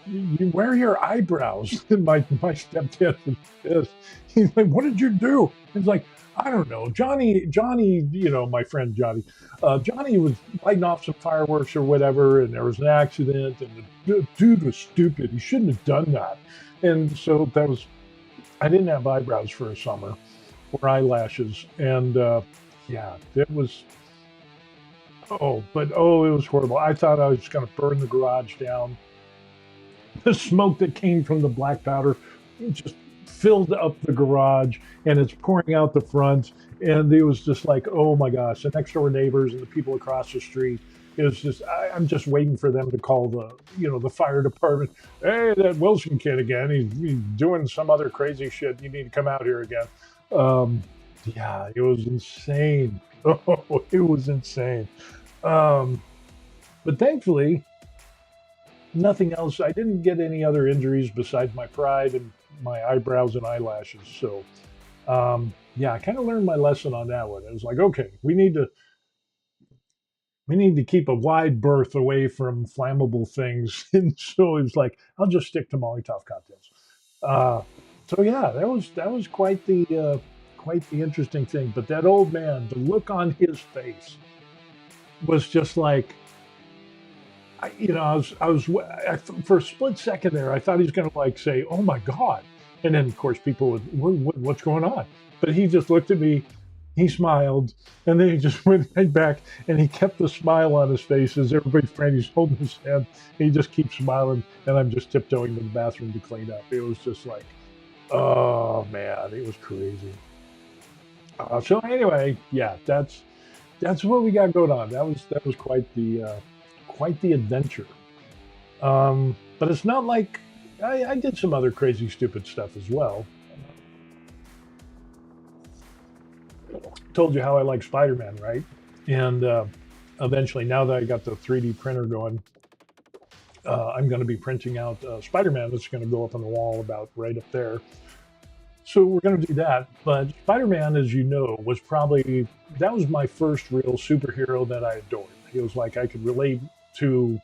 you wear your eyebrows. And my stepdad was pissed. He's like, what did you do? He's like, I don't know. Johnny, my friend Johnny, Johnny was lighting off some fireworks or whatever, and there was an accident, and the dude was stupid. He shouldn't have done that. And so I didn't have eyebrows for a summer or eyelashes. And it was, it was horrible. I thought I was going to burn the garage down. The smoke that came from the black powder just filled up the garage and it's pouring out the front. And it was just like, oh my gosh, the next door neighbors and the people across the street. It was just, I'm just waiting for them to call the fire department. Hey, that Wilson kid again. He's doing some other crazy shit. You need to come out here again. Um, yeah, it was insane. Oh, it was insane. Um, but thankfully, nothing else. I didn't get any other injuries besides my pride and my eyebrows and eyelashes. So, yeah, I kind of learned my lesson on that one. It was like, okay, we need to keep a wide berth away from flammable things. And so it was like, I'll just stick to Molotov cocktails. Uh, so yeah, that was quite the interesting thing. But that old man, the look on his face was just like, for a split second there, I thought he was going to like say, "Oh my God," and then of course people would, "What's going on?" But he just looked at me, he smiled, and then he just went right back, and he kept the smile on his face as everybody's praying. He's holding his hand, and he just keeps smiling, and I'm just tiptoeing to the bathroom to clean up. It was just like, oh man, it was crazy. So anyway, yeah, that's what we got going on. That was quite the adventure. But it's not like I did some other crazy, stupid stuff as well. Told you how I like Spider-Man, right? And eventually, now that I got the 3D printer going, I'm going to be printing out Spider-Man that's going to go up on the wall about right up there. So we're going to do that. But Spider-Man, as you know, that was my first real superhero that I adored. It was like I could relate to,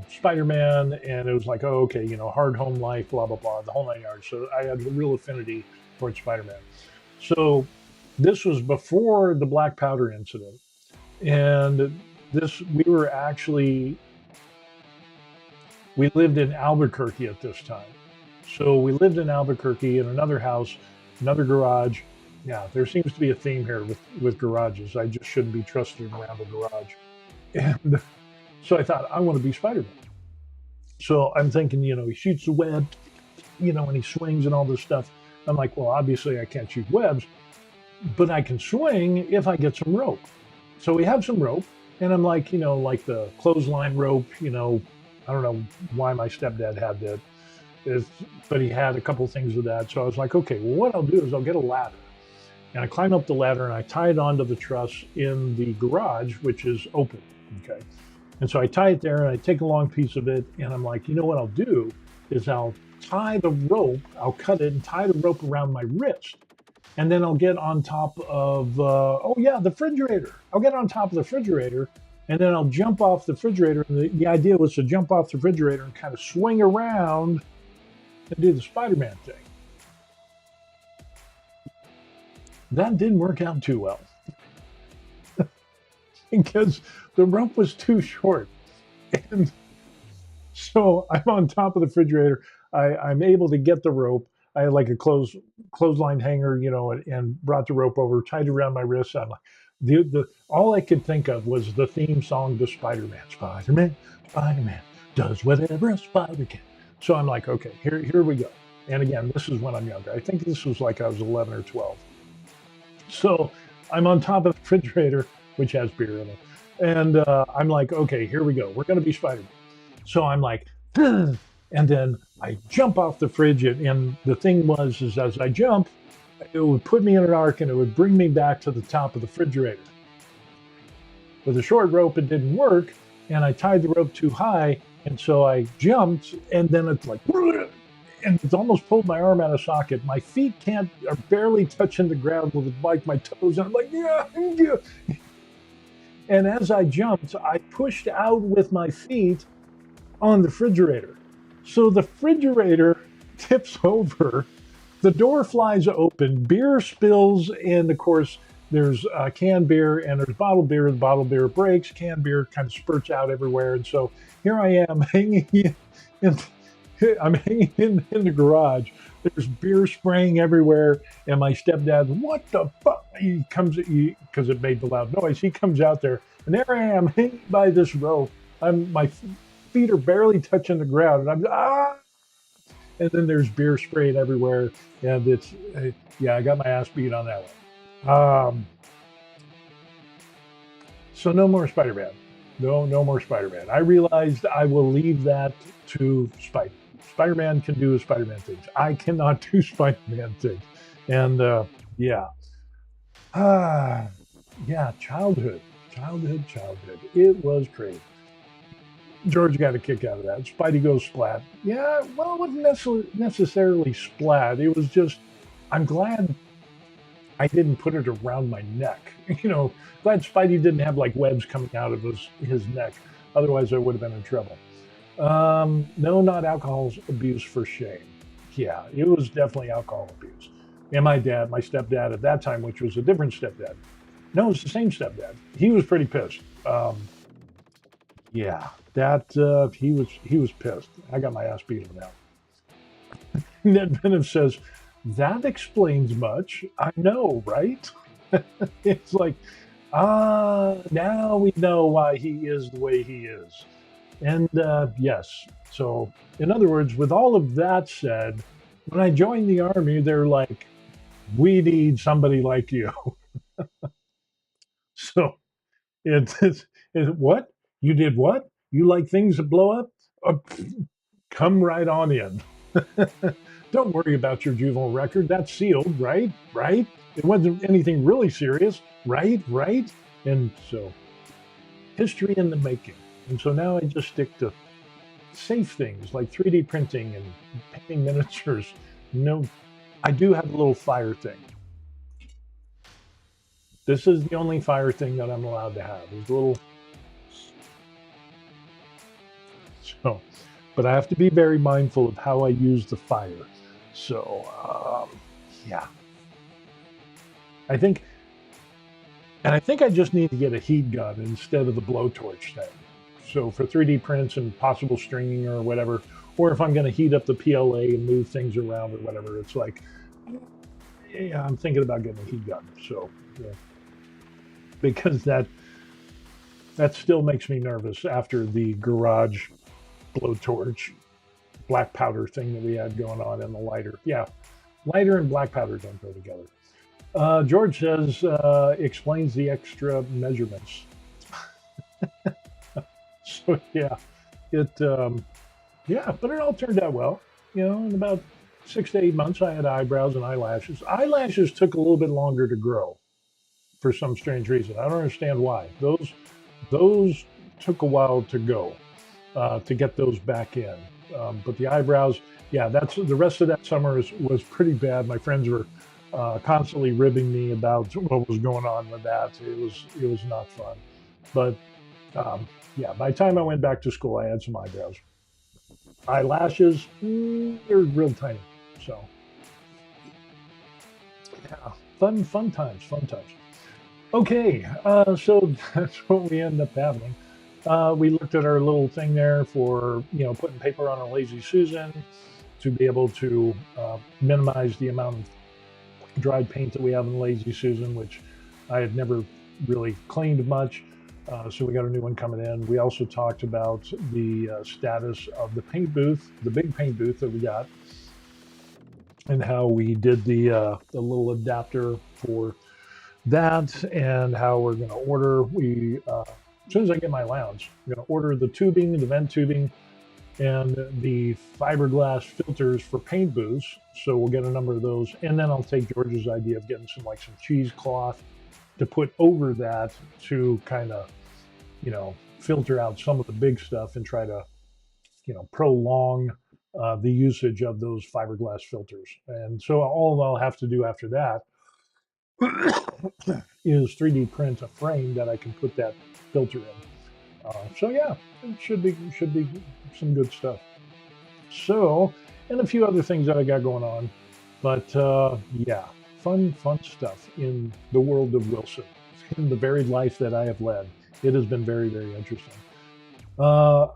Spider-Man, and it was like, oh, okay, hard home life, blah, blah, blah, the whole nine yards. So I had a real affinity towards Spider-Man. So this was before the black powder incident. And we lived in Albuquerque at this time. So we lived in Albuquerque in another house, another garage. Yeah, there seems to be a theme here with garages. I just shouldn't be trusted around a garage. And so I thought, I want to be Spider-Man. So I'm thinking, he shoots the web, and he swings and all this stuff. I'm like, well, obviously I can't shoot webs, but I can swing if I get some rope. So we have some rope, and I'm like, like the clothesline rope, I don't know why my stepdad had that, but he had a couple things of that. So I was like, okay, well, what I'll do is I'll get a ladder. And I climb up the ladder and I tie it onto the truss in the garage, which is open. Okay. And so I tie it there and I take a long piece of it. And I'm like, what I'll do is I'll tie the rope, I'll cut it and tie the rope around my wrist. And then I'll get on top of, the refrigerator. I'll get on top of the refrigerator and then I'll jump off the refrigerator. And the idea was to jump off the refrigerator and kind of swing around and do the Spider-Man thing. That didn't work out too well because the rope was too short. And so I'm on top of the refrigerator. I'm able to get the rope. I had like a clothesline hanger, and brought the rope over, tied it around my wrist. I'm like, all I could think of was the theme song to Spider-Man. Spider-Man, Spider-Man does whatever a spider can. So I'm like, okay, here we go. And again, this is when I'm younger. I think this was like I was 11 or 12. So I'm on top of the refrigerator, which has beer in it. And I'm like, okay, here we go. We're going to be Spider-Man. So I'm like, and then I jump off the fridge. And the thing is as I jump, it would put me in an arc and it would bring me back to the top of the refrigerator. With a short rope, it didn't work. And I tied the rope too high. And so I jumped and then it's like, and it's almost pulled my arm out of socket. My feet are barely touching the ground with like my toes. And I'm like, yeah. And as I jumped, I pushed out with my feet on the refrigerator. So the refrigerator tips over, the door flies open, beer spills, and of course, there's canned beer and there's bottled beer. The bottled beer breaks, canned beer kind of spurts out everywhere. And so here I am hanging in the garage. There's beer spraying everywhere. And my stepdad, what the fuck? He comes at you because it made the loud noise. He comes out there and there I am hanging by this rope. My feet are barely touching the ground. And I'm, And then there's beer sprayed everywhere, and yeah, I got my ass beat on that one. So no more Spider-Man. No more Spider-Man. I realized I will leave that to Spidey. Spider-Man can do Spider-Man things. I cannot do Spider-Man things. And yeah, ah, yeah, childhood. It was crazy. George got a kick out of that. Spidey goes splat. Yeah, well, it wasn't necessarily splat. It was just, I'm glad I didn't put it around my neck. Glad Spidey didn't have like webs coming out of his neck. Otherwise, I would have been in trouble. No, not alcohol abuse for shame. Yeah, it was definitely alcohol abuse. And my stepdad at that time, which was a different stepdad. No, it's the same stepdad. He was pretty pissed. Yeah, that he was pissed. I got my ass beat on that. Ned Venom says, "That explains much. I know, right?" It's like, now we know why he is the way he is. And yes, so in other words, with all of that said, when I joined the army, they're like, "We need somebody like you." So it's what? You did what? You like things that blow up? Uh, Come right on in. Don't worry about your juvenile record. That's sealed, right? Right? It wasn't anything really serious, right? Right? And so, history in the making. And so now I just stick to safe things like 3D printing and painting miniatures. No, I do have a little fire thing. This is the only fire thing that I'm allowed to have. Is a little so, but I have to be very mindful of how I use the fire. So, yeah, I think, and I think I just need to get a heat gun instead of the blowtorch thing. So for 3D prints and possible stringing or whatever, or if I'm going to heat up the PLA and move things around or whatever, it's like, yeah, I'm thinking about getting a heat gun. So, yeah, because that still makes me nervous after the garage blowtorch black powder thing that we had going on in the lighter. Yeah, lighter and black powder don't go together. George says, explains the extra measurements. So yeah, yeah, but it all turned out well. In about 6 to 8 months, I had eyebrows and eyelashes. Eyelashes took a little bit longer to grow for some strange reason. I don't understand why. Those took a while to go to get those back in. But the eyebrows, yeah, that's the rest of that summer was pretty bad. My friends were constantly ribbing me about what was going on with that. It was not fun. But yeah, by the time I went back to school, I had some eyebrows. Eyelashes, they're real tiny. So yeah, fun times. Okay, so that's what we end up having. We looked at our little thing there for putting paper on a lazy Susan to be able to minimize the amount of dried paint that we have in lazy Susan, which I had never really cleaned much. So we got a new one coming in. We also talked about the status of the paint booth, the big paint booth that we got, and how we did the little adapter for that, and how we're going to order. As soon as I get my lounge, I'm going to order the tubing, the vent tubing, and the fiberglass filters for paint booths. So we'll get a number of those, and then I'll take George's idea of getting some cheesecloth to put over that to kind of filter out some of the big stuff and try to prolong the usage of those fiberglass filters. And so all I'll have to do after that is 3D print a frame that I can put that filter in. So yeah, it should be some good stuff. So, and a few other things that I got going on, but yeah, fun stuff in the world of Wilson, in the varied life that I have led. It has been very, very interesting. Other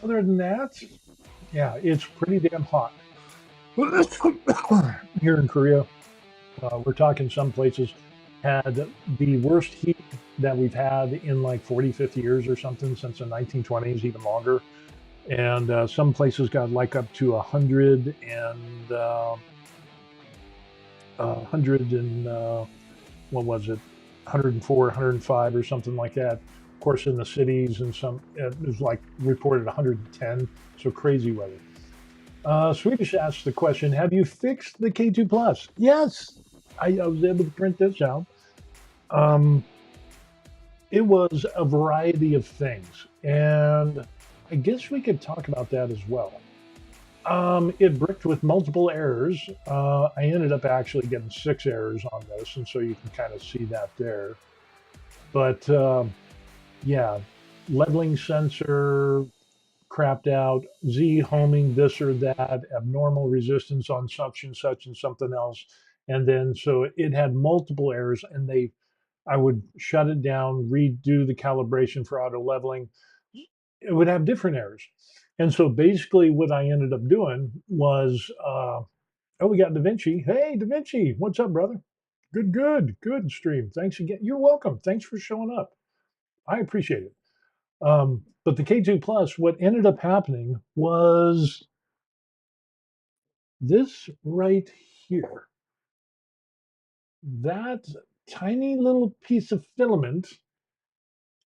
than that, yeah, it's pretty damn hot here in Korea. We're talking some places had the worst heat that we've had in like 40, 50 years or something since the 1920s, even longer. and some places got like up to 100 and 100 and what was it, 104, 105 or something like that. Of course, in the cities and some it was like reported 110. So crazy weather. Swedish asked the question: have you fixed the K2 Plus? Yes, I was able to print this out. Um, it was a variety of things, and I guess we could talk about that as well. It bricked with multiple errors. I ended up actually getting 6 errors on this, and so you can kind of see that there. But yeah, leveling sensor crapped out, Z homing this or that, abnormal resistance on such and such and something else. And then so it had multiple errors, and I would shut it down, redo the calibration for auto leveling. It would have different errors. And so basically, what I ended up doing was, oh, we got Da Vinci. Hey, Da Vinci, what's up, brother? Good, good, good stream. Thanks again. You're welcome. Thanks for showing up. I appreciate it. But the K2 Plus, what ended up happening was this right here. That tiny little piece of filament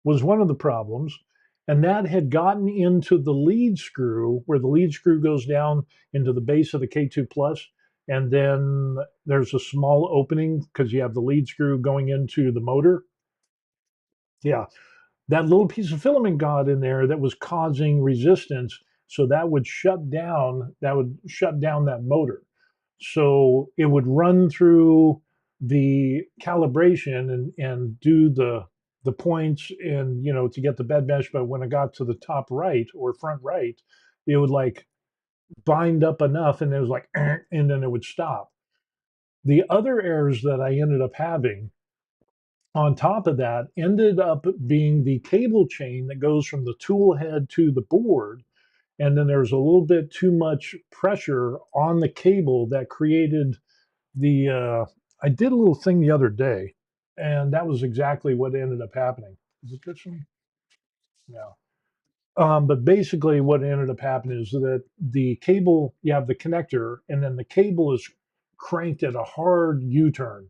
was one of the problems. And that had gotten into the lead screw where the lead screw goes down into the base of the K2 Plus. And then there's a small opening because you have the lead screw going into the motor. Yeah, that little piece of filament got in there that was causing resistance. So that would shut down that motor. So it would run through the calibration and do the points and to get the bed mesh. But when I got to the top right or front right, it would like bind up enough and it was like and then it would stop. The other errors that I ended up having on top of that ended up being the cable chain that goes from the tool head to the board. And then there's a little bit too much pressure on the cable that created I did a little thing the other day, and that was exactly what ended up happening. Is it this one? Yeah. But basically, what ended up happening is that the cable, you have the connector, and then the cable is cranked at a hard U turn.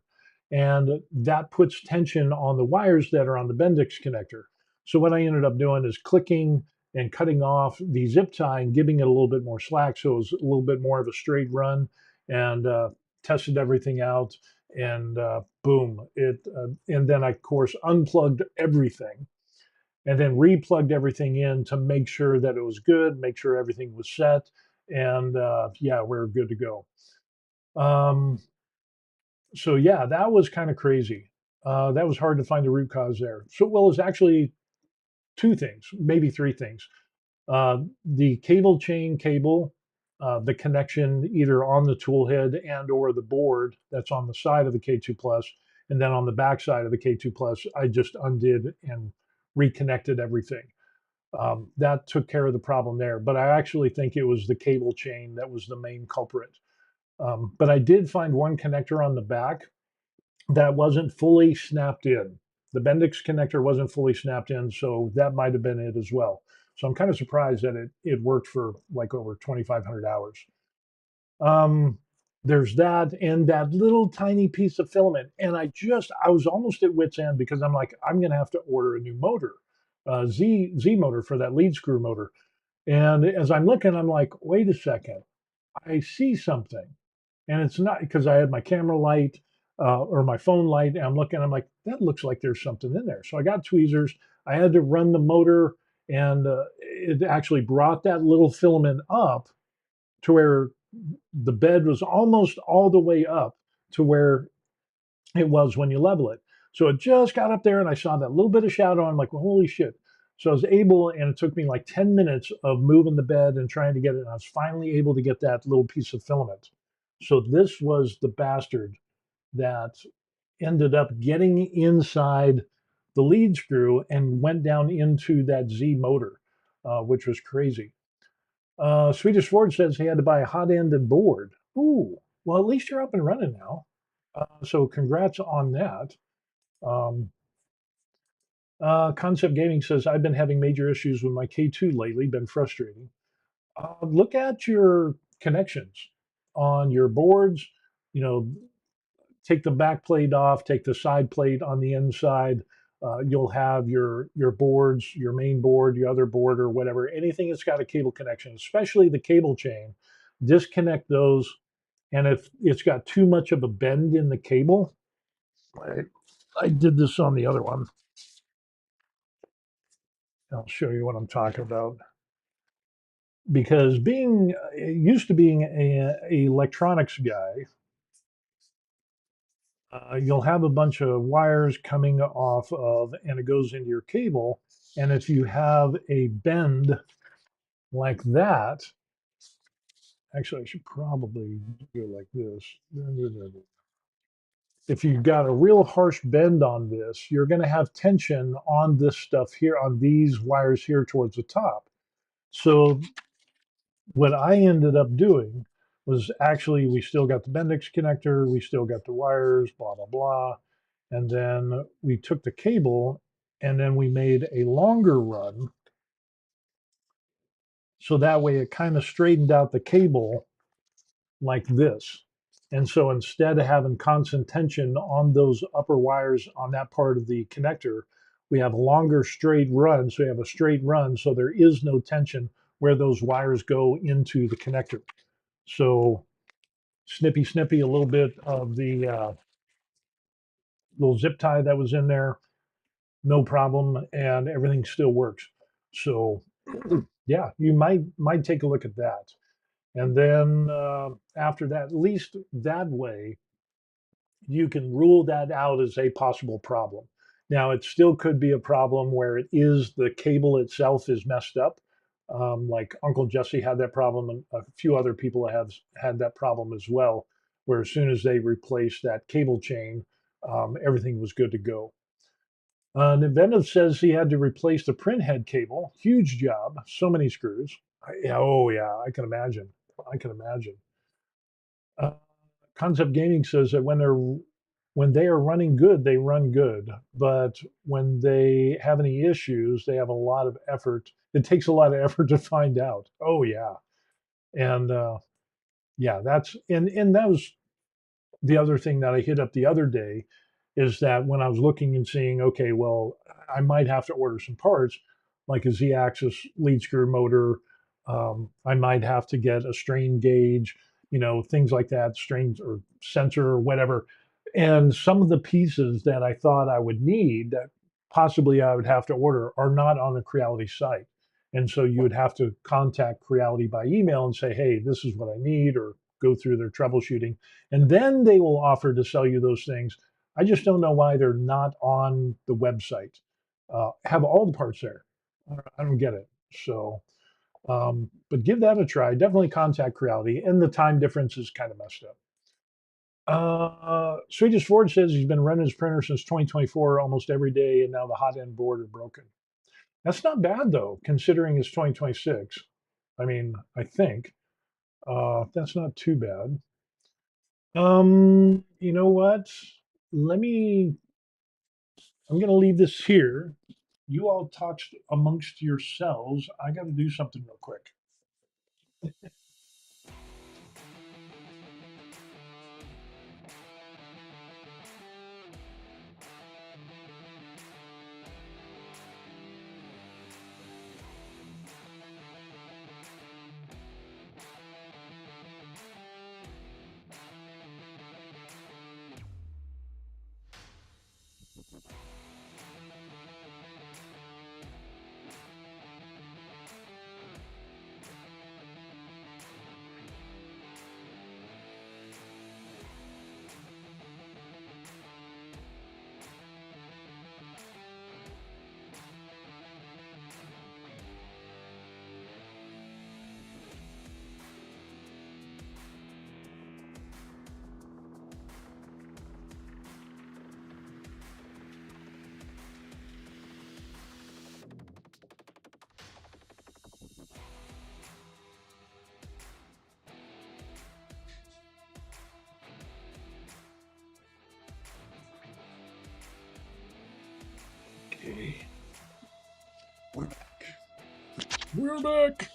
And that puts tension on the wires that are on the Bendix connector. So, what I ended up doing is clicking and cutting off the zip tie and giving it a little bit more slack. So, it was a little bit more of a straight run and tested everything out. And boom, and then I, of course, unplugged everything and then replugged everything in to make sure that it was good, make sure everything was set, and yeah, we're good to go. Um, so yeah, that was kind of crazy. That was hard to find the root cause there. So well, it's actually two things, maybe three things. The cable chain cable, the connection either on the tool head and or the board that's on the side of the K2 Plus, and then on the back side of the K2 Plus, I just undid and reconnected everything. That took care of the problem there. But I actually think it was the cable chain that was the main culprit. But I did find one connector on the back that wasn't fully snapped in. The Bendix connector wasn't fully snapped in, so that might have been it as well. So I'm kind of surprised that it worked for like over 2,500 hours. Um, there's that and that little tiny piece of filament. And I was almost at wit's end because I'm like, I'm going to have to order a new motor, Z motor for that lead screw motor. And as I'm looking, I'm like, wait a second, I see something. And it's not because I had my camera light or my phone light. And I'm looking, I'm like, that looks like there's something in there. So I got tweezers. I had to run the motor, and it actually brought that little filament up to where the bed was almost all the way up to where it was when you level it. So it just got up there and I saw that little bit of shadow. I'm like, well, holy shit. So I was able, and it took me like 10 minutes of moving the bed and trying to get it. And I was finally able to get that little piece of filament. So this was the bastard that ended up getting inside the lead screw and went down into that Z motor, which was crazy. Swedish Ford says he had to buy a hot end and board. Ooh, well, at least you're up and running now. So congrats on that. Um, Concept Gaming says, I've been having major issues with my K2 lately, been frustrating. Look at your connections on your boards. You know, take the back plate off, take the side plate on the inside. You'll have your boards, your main board, your other board, or whatever. Anything that's got a cable connection, especially the cable chain, disconnect those. And if it's got too much of a bend in the cable, I, I did this on the other one. I'll show you what I'm talking about. Because being used to being a electronics guy, you'll have a bunch of wires coming off of, and it goes into your cable. And if you have a bend like that, actually, I should probably do it like this. If you've got a real harsh bend on this, you're going to have tension on this stuff here, on these wires here towards the top. So what I ended up doing was actually we still got the Bendix connector, we still got the wires, blah blah blah, and then we took the cable and then we made a longer run so that way it kind of straightened out the cable like this. And so instead of having constant tension on those upper wires on that part of the connector, we have a longer straight run. So we have a straight run. So there is no tension where those wires go into the connector. So snippy, a little bit of the little zip tie that was in there, no problem, and everything still works. So yeah, you might take a look at that, and then after that, at least that way, you can rule that out as a possible problem. Now, it still could be a problem where it is the cable itself is messed up. Like Uncle Jesse had that problem, and a few other people have had that problem as well, where as soon as they replaced that cable chain, everything was good to go. Inventive says he had to replace the print head cable. Huge job, so many screws. Yeah, oh yeah, I can imagine. I can imagine. Uh, Concept Gaming says that when they are running good, they run good. But when they have any issues, they have a lot of effort. It takes a lot of effort to find out. Oh yeah, and yeah, and that was the other thing that I hit up the other day is that when I was looking and seeing, okay, well, I might have to order some parts, like a Z-axis lead screw motor. I might have to get a strain gauge, things like that, strains or sensor or whatever. And some of the pieces that I thought I would need that possibly I would have to order are not on the Creality site. And so you would have to contact Creality by email and say, hey, this is what I need, or go through their troubleshooting. And then they will offer to sell you those things. I just don't know why they're not on the website. Have all the parts there. I don't get it. So, but give that a try. Definitely contact Creality. And the time difference is kind of messed up. Swedish Ford says he's been running his printer since 2024 almost every day, and now the hot end board are broken. That's not bad though, considering it's 2026. I mean, I think that's not too bad. You know what? Let me. I'm gonna leave this here. You all talk amongst yourselves. I got to do something real quick. Okay, we're back. We're back.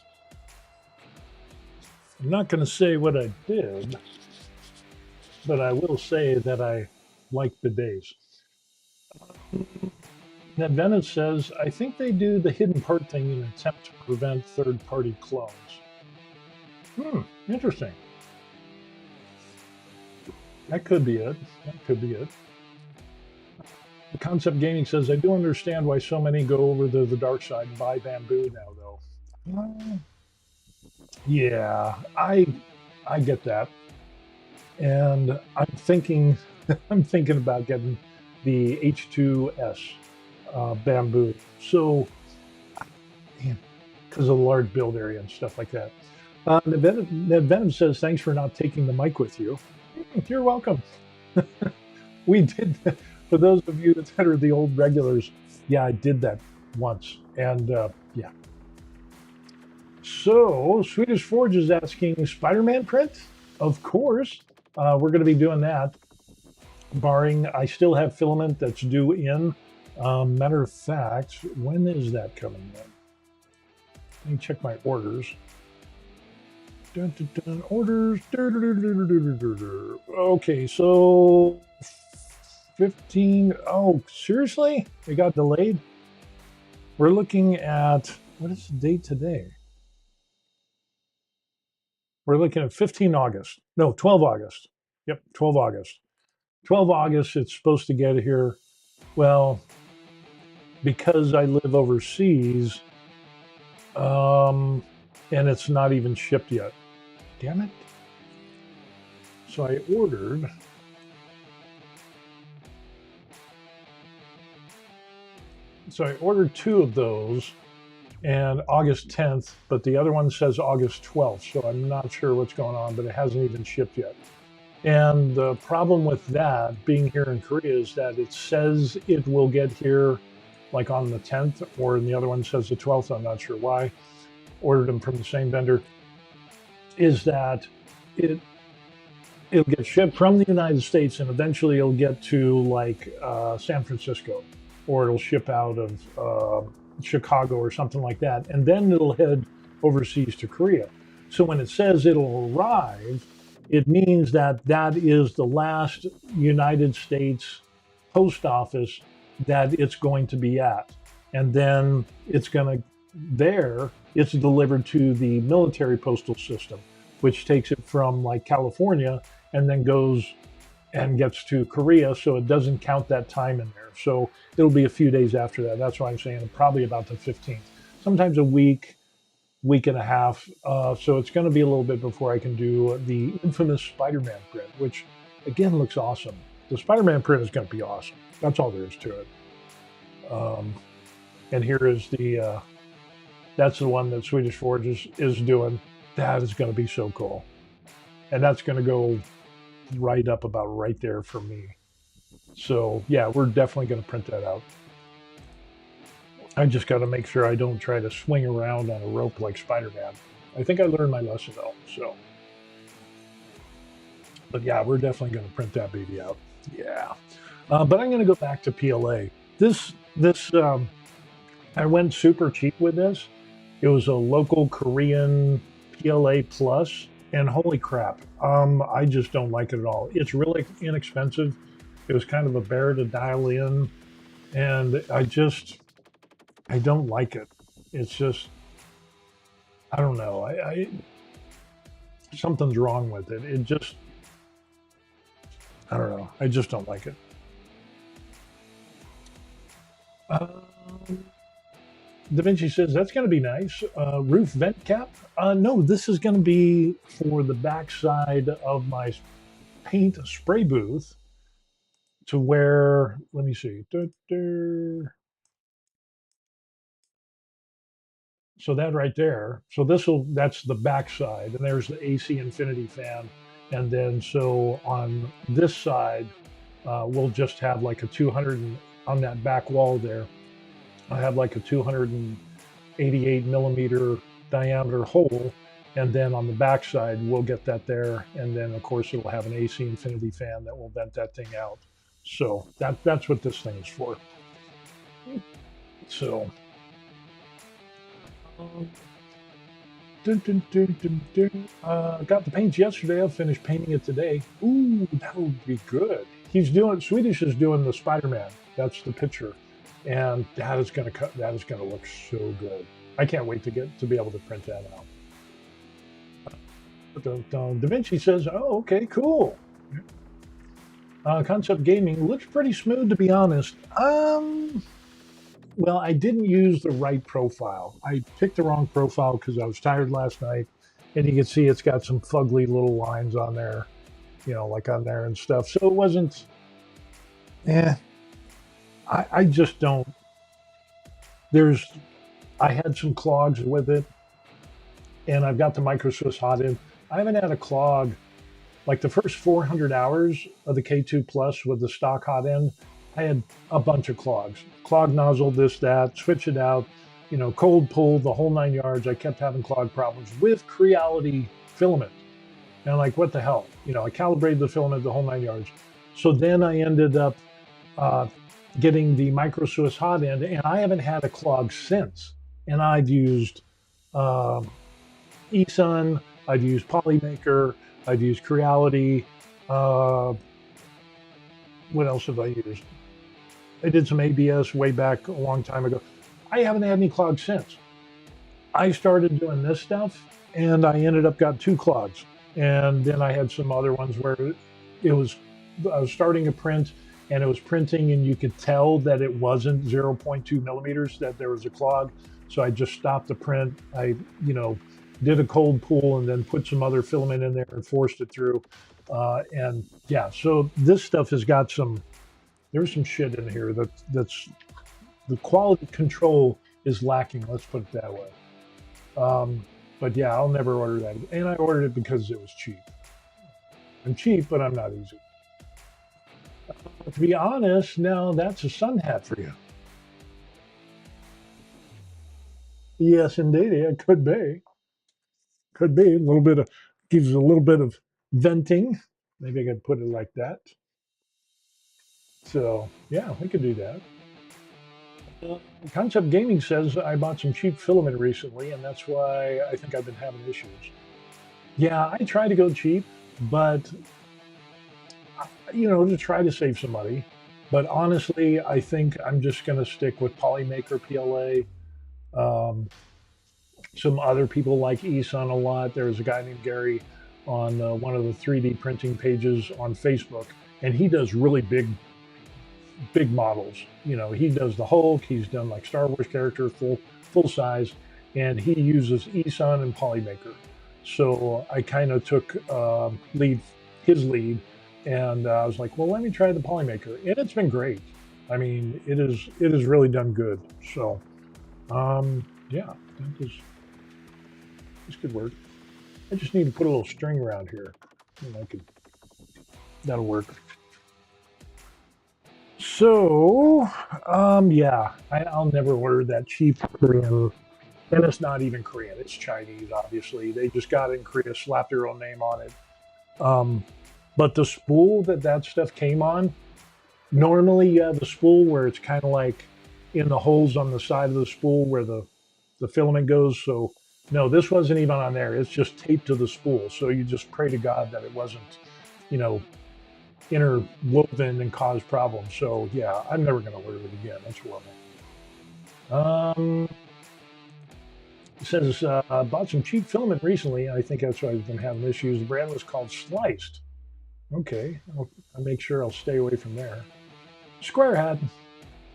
I'm not going to say what I did, but I will say that I like bidets. Now, Venice says, I think they do the hidden part thing in an attempt to prevent third party clones. Interesting. That could be it. That could be it. Concept Gaming says, I do understand why so many go over to the dark side and buy bamboo now, though. Yeah, I get that, and I'm thinking I'm thinking about getting the H2S bamboo. So, because of the large build area and stuff like that. Ned Venom says, thanks for not taking the mic with you. You're welcome. We did, for those of you that are the old regulars, yeah, I did that once. And yeah. So, Swedish Forge is asking Spider Man print? Of course. We're going to be doing that, barring I still have filament that's due in. Matter of fact, when is that coming in? Let me check my orders. Dun, dun, dun, orders. Okay, so 15. Oh, seriously? It got delayed? We're looking at, what is the date today? We're looking at 15 August. No, 12 August. Yep, 12 August. 12 August, it's supposed to get here. Well, because I live overseas, and it's not even shipped yet. Damn it. So I ordered. So I ordered two of those and August 10th, but the other one says August 12th. So I'm not sure what's going on, but it hasn't even shipped yet. And the problem with that being here in Korea is that it says it will get here like on the 10th, or the other one says the 12th. I'm not sure why. Ordered them from the same vendor. Is that it'll get shipped from the United States and eventually it'll get to like San Francisco, or it'll ship out of Chicago or something like that, and then it'll head overseas to Korea. So when it says it'll arrive, it means that that is the last United States post office that it's going to be at, and then it's going to there it's delivered to the military postal system, which takes it from like California and then goes and gets to Korea, so it doesn't count that time in there. So it'll be a few days after that. That's why I'm saying probably about the 15th, sometimes a week, week and a half. So it's going to be a little bit before I can do the infamous Spider-Man print, which again looks awesome. The Spider-Man print is going to be awesome. That's all there is to it. And here is the, that's the one that Swedish Forge is doing. That is going to be so cool. And that's going to go right up about right there for me. So yeah, we're definitely going to print that out. I just got to make sure I don't try to swing around on a rope like Spider-Man. I think I learned my lesson though. So, but yeah, we're definitely going to print that baby out. Yeah, but I'm going to go back to PLA. This I went super cheap with this. It was a local Korean PLA Plus, and holy crap, I just don't like it at all. It's really inexpensive. It was kind of a bear to dial in, and I don't like it. It's just, I don't know. Something's wrong with it. It just, I don't know. I just don't like it. Da Vinci says that's going to be nice. Roof vent cap? No, this is going to be for the backside of my paint spray booth, to where, let me see. So that right there. So that's the backside, and there's the AC infinity fan. And then so on this side, we'll just have like a 200, on that back wall there, I have like a 288 millimeter diameter hole. And then on the backside, we'll get that there. And then of course it'll have an AC infinity fan that will vent that thing out. So that's what this thing is for. So Got the paints yesterday. I'll finish painting it today. Ooh, that would be good. He's doing Swedish is doing the Spider-Man. That's the picture, and that is gonna cut. That is gonna look so good. I can't wait to be able to print that out. Da Vinci says, "Oh, okay, cool." Concept Gaming looks pretty smooth, to be honest. Well, I didn't use the right profile. I picked the wrong profile because I was tired last night, and you can see it's got some fugly little lines on there, like on there and stuff. So it wasn't. I just don't. There's. I had some clogs with it, and I've got the Micro Swiss hot in. I haven't had a clog like the first 400 hours of the K2 Plus with the stock hot end. I had a bunch of clogs, clog nozzle, this, that, switch it out, cold pull, the whole 9 yards. I kept having clog problems with Creality filament. And I'm like, what the hell? I calibrated the filament the whole 9 yards. So then I ended up getting the Micro Swiss hot end, and I haven't had a clog since. And I've used eSun, I've used Polymaker, I've used Creality. What else have I used? I did some ABS way back a long time ago. I haven't had any clogs since. I started doing this stuff, and I ended up got 2 clogs. And then I had some other ones where I was starting a print, and it was printing, and you could tell that it wasn't 0.2 millimeters, that there was a clog. So I just stopped the print. I, did a cold pull and then put some other filament in there and forced it through. And yeah, so this stuff has got there's some shit in here that's the quality control is lacking. Let's put it that way. But yeah, I'll never order that. And I ordered it because it was cheap. I'm cheap, but I'm not easy. To be honest, now that's a sun hat for you. Yes, indeed, it could be. Could be a little bit of gives a little bit of venting. Maybe I could put it like that. So yeah, we could do that. Concept Gaming says I bought some cheap filament recently, and that's why I think I've been having issues. Yeah, I try to go cheap, but to try to save some money. But honestly, I think I'm just going to stick with Polymaker PLA. Some other people like eSun a lot. There's a guy named Gary on one of the 3D printing pages on Facebook, and he does really big models. He does the Hulk. He's done like Star Wars character full size, and he uses eSun and Polymaker. So I kind of took his lead, and I was like, well, let me try the Polymaker, and it's been great. I mean, it has really done good. So yeah, this could work. I just need to put a little string around here, and that'll work. So, yeah, I'll never order that cheap Korean, and it's not even Korean. It's Chinese, obviously. They just got it in Korea, slapped their own name on it. But the spool that stuff came on, normally you have the spool where it's kind of like in the holes on the side of the spool where the filament goes. So no, this wasn't even on there. It's just taped to the spool. So you just pray to God that it wasn't, interwoven and cause problems. So yeah, I'm never going to order it again. That's horrible. It says, bought some cheap filament recently. I think that's why I've been having issues. The brand was called Sliced. Okay, I'll make sure I'll stay away from there. Square Hat,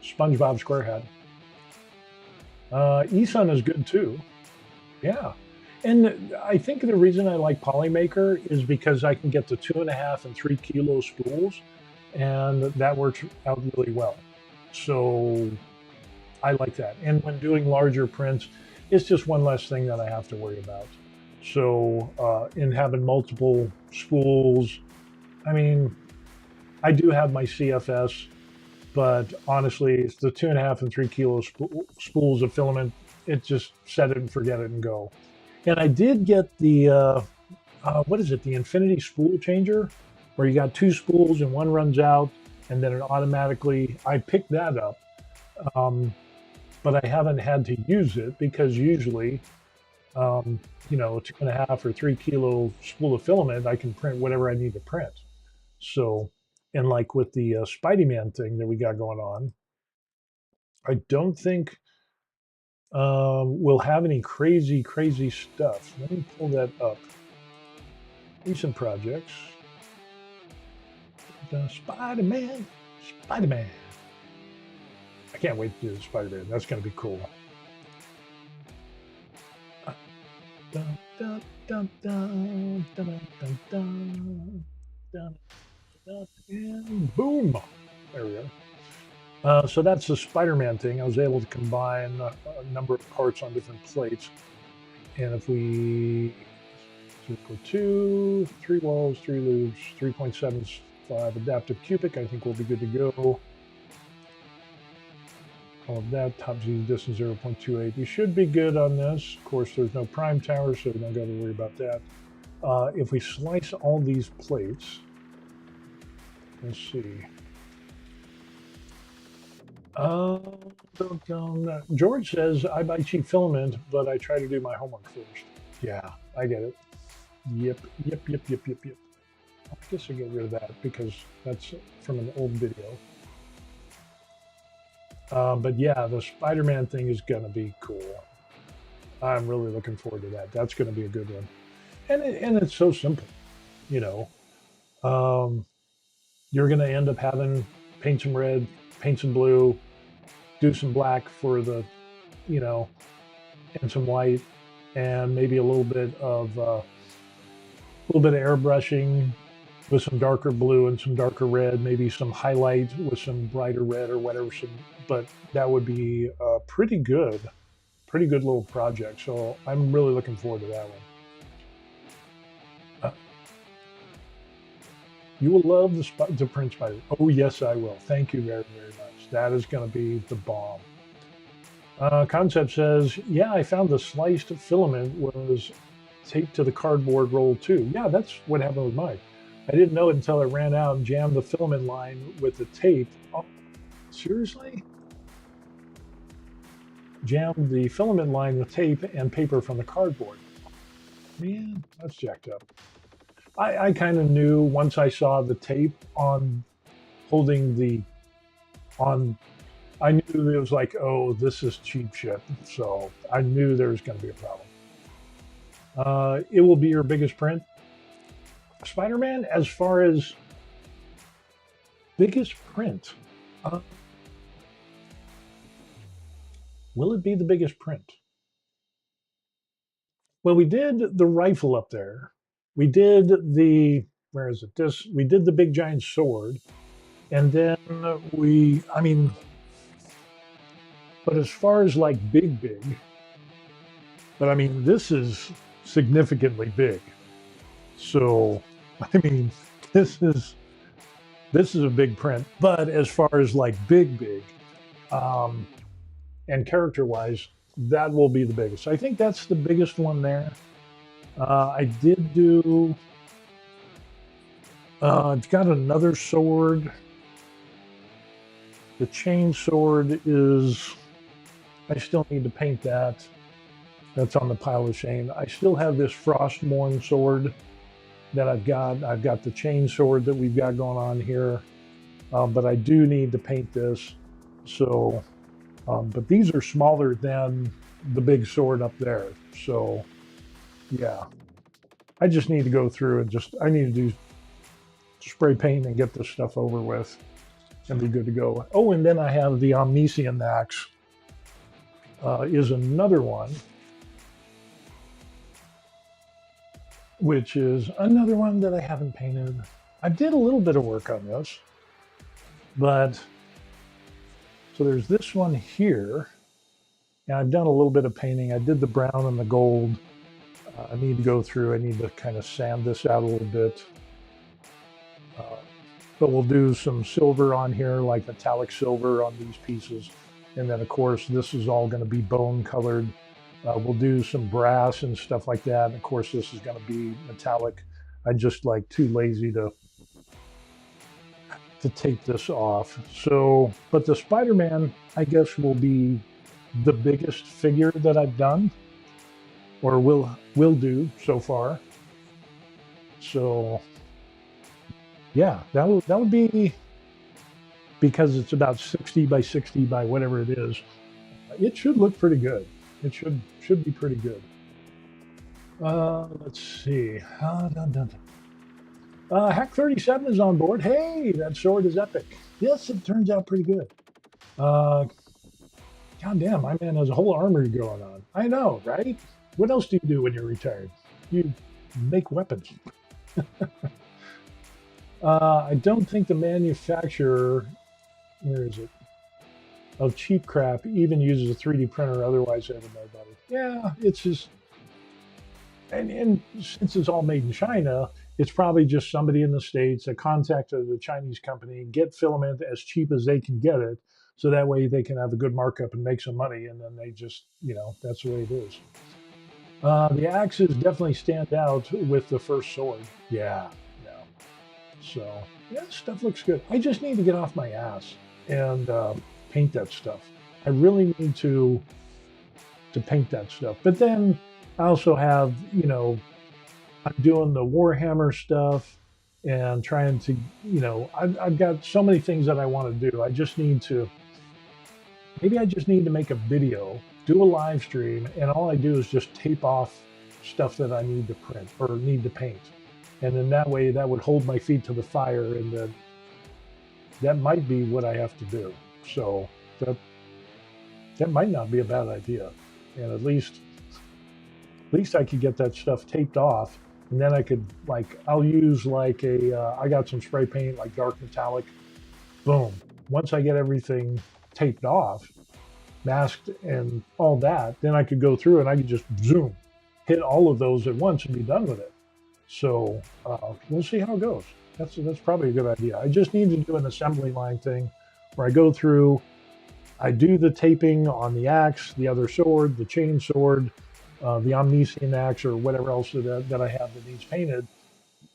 SpongeBob Square Hat. eSun is good too. Yeah. And I think the reason I like Polymaker is because I can get the 2.5 and 3 kilo spools, and that works out really well. So I like that. And when doing larger prints, it's just one less thing that I have to worry about. So in having multiple spools, I mean, I do have my CFS, but honestly, it's the 2.5 and 3 kilo spools of filament. It just set it and forget it and go. And I did get the, what is it? The Infinity Spool Changer, where you got 2 spools and one runs out and then it automatically, I picked that up. But I haven't had to use it because usually you know, 2.5 or 3 kilo spool of filament, I can print whatever I need to print. So, and like with the Spidey Man thing that we got going on, I don't think we'll have any crazy stuff. Let me pull that up. Recent projects. Spider-Man. Spider-Man. I can't wait to do the Spider-Man. That's going to be cool. Dun, dun, dun, dun, dun, dun, dun, dun, dun, and boom. There we go. So that's the Spider-Man thing. I was able to combine a number of parts on different plates. And if we 2, 3 walls, 3 loops, 3.75 adaptive cubic, I think we'll be good to go. All of that, top Z distance 0.28. We should be good on this. Of course, there's no prime tower, so we don't got to worry about that. If we slice all these plates, let's see. George says, I buy cheap filament, but I try to do my homework first. Yeah, I get it. Yep. I guess I'll get rid of that because that's from an old video. But yeah, the Spider-Man thing is going to be cool. I'm really looking forward to that. That's going to be a good one. And it's so simple, you know. You're going to end up having paint some red, paint some blue, do some black for the, you know, and some white, and maybe a little bit of airbrushing with some darker blue and some darker red, maybe some highlight with some brighter red or whatever. But that would be a pretty good little project. So I'm really looking forward to that one. You will love the print spider. Oh yes, I will. Thank you very much. That is going to be the bomb. Concept says, yeah, I found the sliced filament was taped to the cardboard roll too. Yeah, that's what happened with mine. I didn't know it until I ran out and jammed the filament line with the tape. Oh, seriously? Jammed the filament line with tape and paper from the cardboard. Man, that's jacked up. I kind of knew once I saw the tape on holding the on. I knew it was like, oh, this is cheap shit. So I knew there was going to be a problem. It will be your biggest print. Spider-Man, as far as biggest print, will it be the biggest print? Well, we did the rifle up there. We did the, where is it? We did the big giant sword. And then but as far as like big, but I mean, this is significantly big. So, I mean, this is a big print. But as far as like big, and character-wise, that will be the biggest. I think that's the biggest one there. I did do. I've got another sword. The chain sword is. I still need to paint that. That's on the pile of shame. I still have this Frostmourne sword that I've got. I've got the chain sword that we've got going on here, but I do need to paint this. So, but these are smaller than the big sword up there. So, yeah, I just need to go through and I need to do spray paint and get this stuff over with and be good to go. Oh, and then I have the Omniscient axe. Is another one, which is another one that I haven't painted. I did a little bit of work on this, but so there's this one here, and I've done a little bit of painting. I did the brown and the gold. I need to go through. I need to kind of sand this out a little bit. But we'll do some silver on here, like metallic silver on these pieces. And then, of course, this is all going to be bone colored. We'll do some brass and stuff like that. And of course, this is going to be metallic. I'm just like too lazy to tape this off. So, but the Spider-Man, I guess, will be the biggest figure that I've done. or will do so far. So yeah, that would be, because it's about 60 by 60 by whatever it is. It should look pretty good. It should be pretty good. Let's see. Dun, dun, dun. Hack 37 is on board. Hey, that sword is epic. Yes, it turns out pretty good. Uh, God damn, my man has a whole armory going on. I know, right? What else do you do when you're retired? You make weapons. I don't think the manufacturer, where is it, of cheap crap even uses a 3D printer. Otherwise, I would know about it. Yeah, it's just, and since it's all made in China, it's probably just somebody in the States that contacted the Chinese company, get filament as cheap as they can get it. So that way they can have a good markup and make some money. And then they just, that's the way it is. The axes definitely stand out with the first sword. Yeah, yeah. So, yeah, stuff looks good. I just need to get off my ass and paint that stuff. I really need to paint that stuff. But then I also have, I'm doing the Warhammer stuff and trying to, I've got so many things that I want to do. I just need to, maybe I just need to make a video, do a live stream, and all I do is just tape off stuff that I need to print or need to paint. And then that way that would hold my feet to the fire, and then that might be what I have to do. So that might not be a bad idea. And at least I could get that stuff taped off, and then I could, like, I'll use like I got some spray paint, like dark metallic. Boom. Once I get everything taped off, masked and all that, then I could go through and I could just zoom, hit all of those at once and be done with it. So we'll see how it goes. That's probably a good idea. I just need to do an assembly line thing where I go through, I do the taping on the axe, the other sword, the chain sword, the Omniscient axe, or whatever else that I have that needs painted,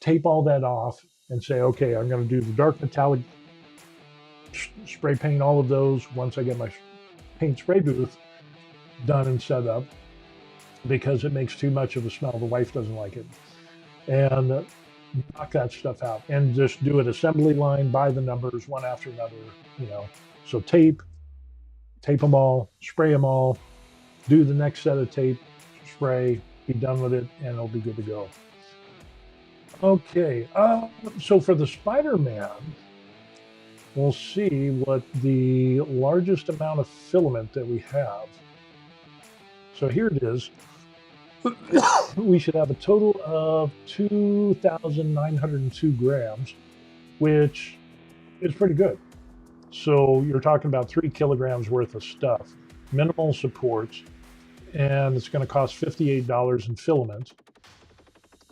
tape all that off and say, okay, I'm going to do the dark metallic, spray paint all of those once I get my paint spray booth done and set up, because it makes too much of a smell. The wife doesn't like it. And knock that stuff out and just do an assembly line by the numbers, one after another, So tape them all, spray them all, do the next set of tape, spray, be done with it, and it'll be good to go. Okay, so for the Spider-Man, we'll see what the largest amount of filament that we have. So here it is. We should have a total of 2,902 grams, which is pretty good. So you're talking about 3 kilograms worth of stuff, minimal supports, and it's going to cost $58 in filament.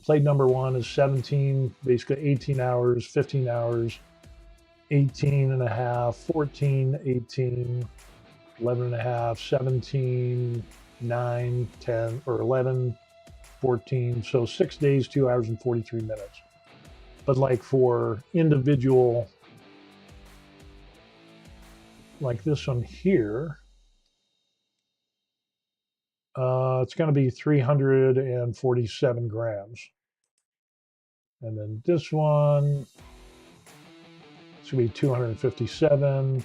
Plate number 1 is 17, basically 18 hours, 15 hours, 18 and a half, 14, 18, 11 and a half, 17, 9, 10, or 11, 14. So 6 days, 2 hours and 43 minutes. But like for individual, like this one here, it's going to be 347 grams. And then this one, it's going to be 257.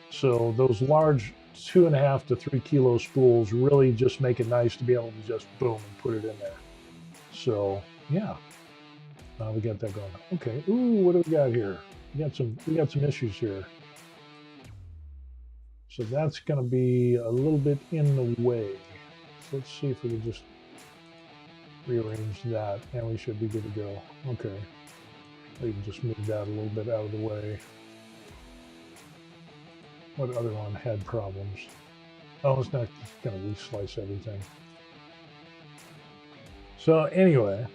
So those large 2.5 to 3 kilo spools really just make it nice to be able to just boom and put it in there. So yeah, we got that going. Okay. Ooh, what do we got here? We got some issues here. So that's going to be a little bit in the way. So let's see if we can just rearrange that, and we should be good to go. Okay. We can just move that a little bit out of the way. What other one had problems? Oh, it's not going to reslice everything. So anyway,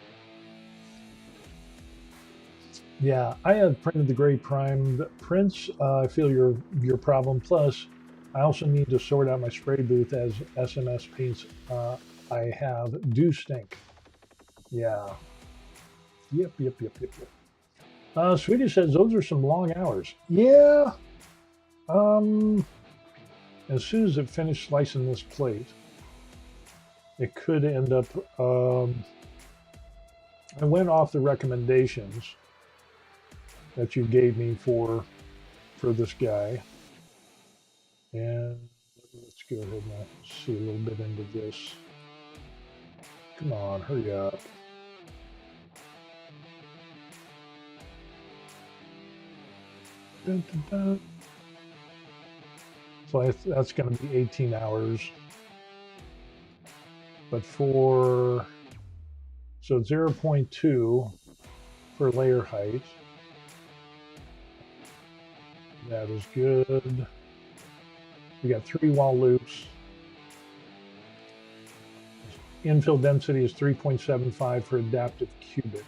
yeah, I have printed the gray primed prints. I feel your problem. Plus, I also need to sort out my spray booth, as SMS paints I have do stink. Yeah. Yep. Swedish says those are some long hours. Yeah. As soon as it finished slicing this plate, it could end up. I went off the recommendations that you gave me for this guy, and let's go ahead and see a little bit into this. Come on, hurry up. Dun, dun, dun. So that's going to be 18 hours. But so 0.2 for layer height. That is good. We got 3 wall loops. Infill density is 3.75 for adaptive cubic.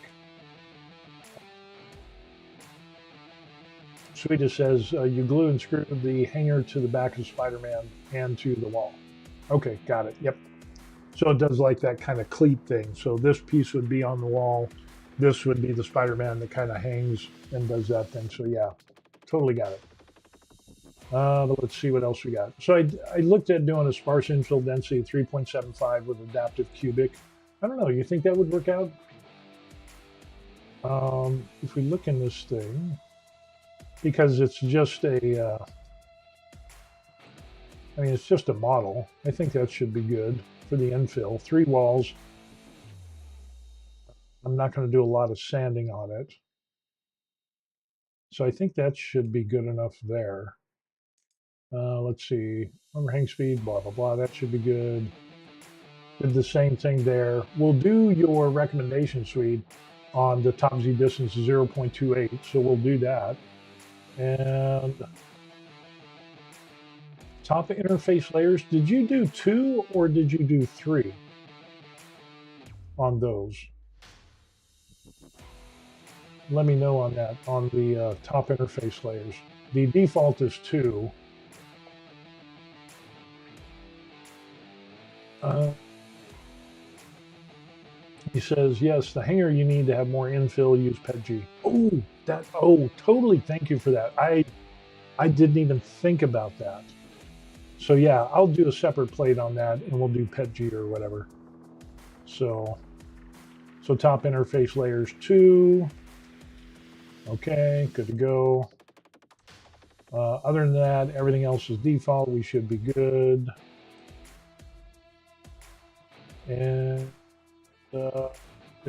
Swedish says you glue and screw the hanger to the back of Spider-Man and to the wall. Okay, got it. Yep. So it does like that kind of cleat thing. So this piece would be on the wall. This would be the Spider-Man that kind of hangs and does that thing. So yeah, totally got it. But let's see what else we got. So I looked at doing a sparse infill density 3.75 with adaptive cubic. I don't know. You think that would work out? If we look in this thing, because it's just a, I mean, it's just a model. I think that should be good for the infill. 3 walls. I'm not going to do a lot of sanding on it. So I think that should be good enough there. Let's see, overhang speed, blah, blah, blah. That should be good. Did the same thing there. We'll do your recommendation, Swede, on the top Z distance 0.28. So we'll do that. And top interface layers, did you do 2 or did you do 3 on those? Let me know on that, on the top interface layers. The default is 2. He says, yes, the hanger you need to have more infill, use PETG. Oh, totally. Thank you for that. I didn't even think about that. So yeah, I'll do a separate plate on that and we'll do PETG or whatever. So top interface layers 2. Okay, good to go. Other than that, everything else is default. We should be good. And I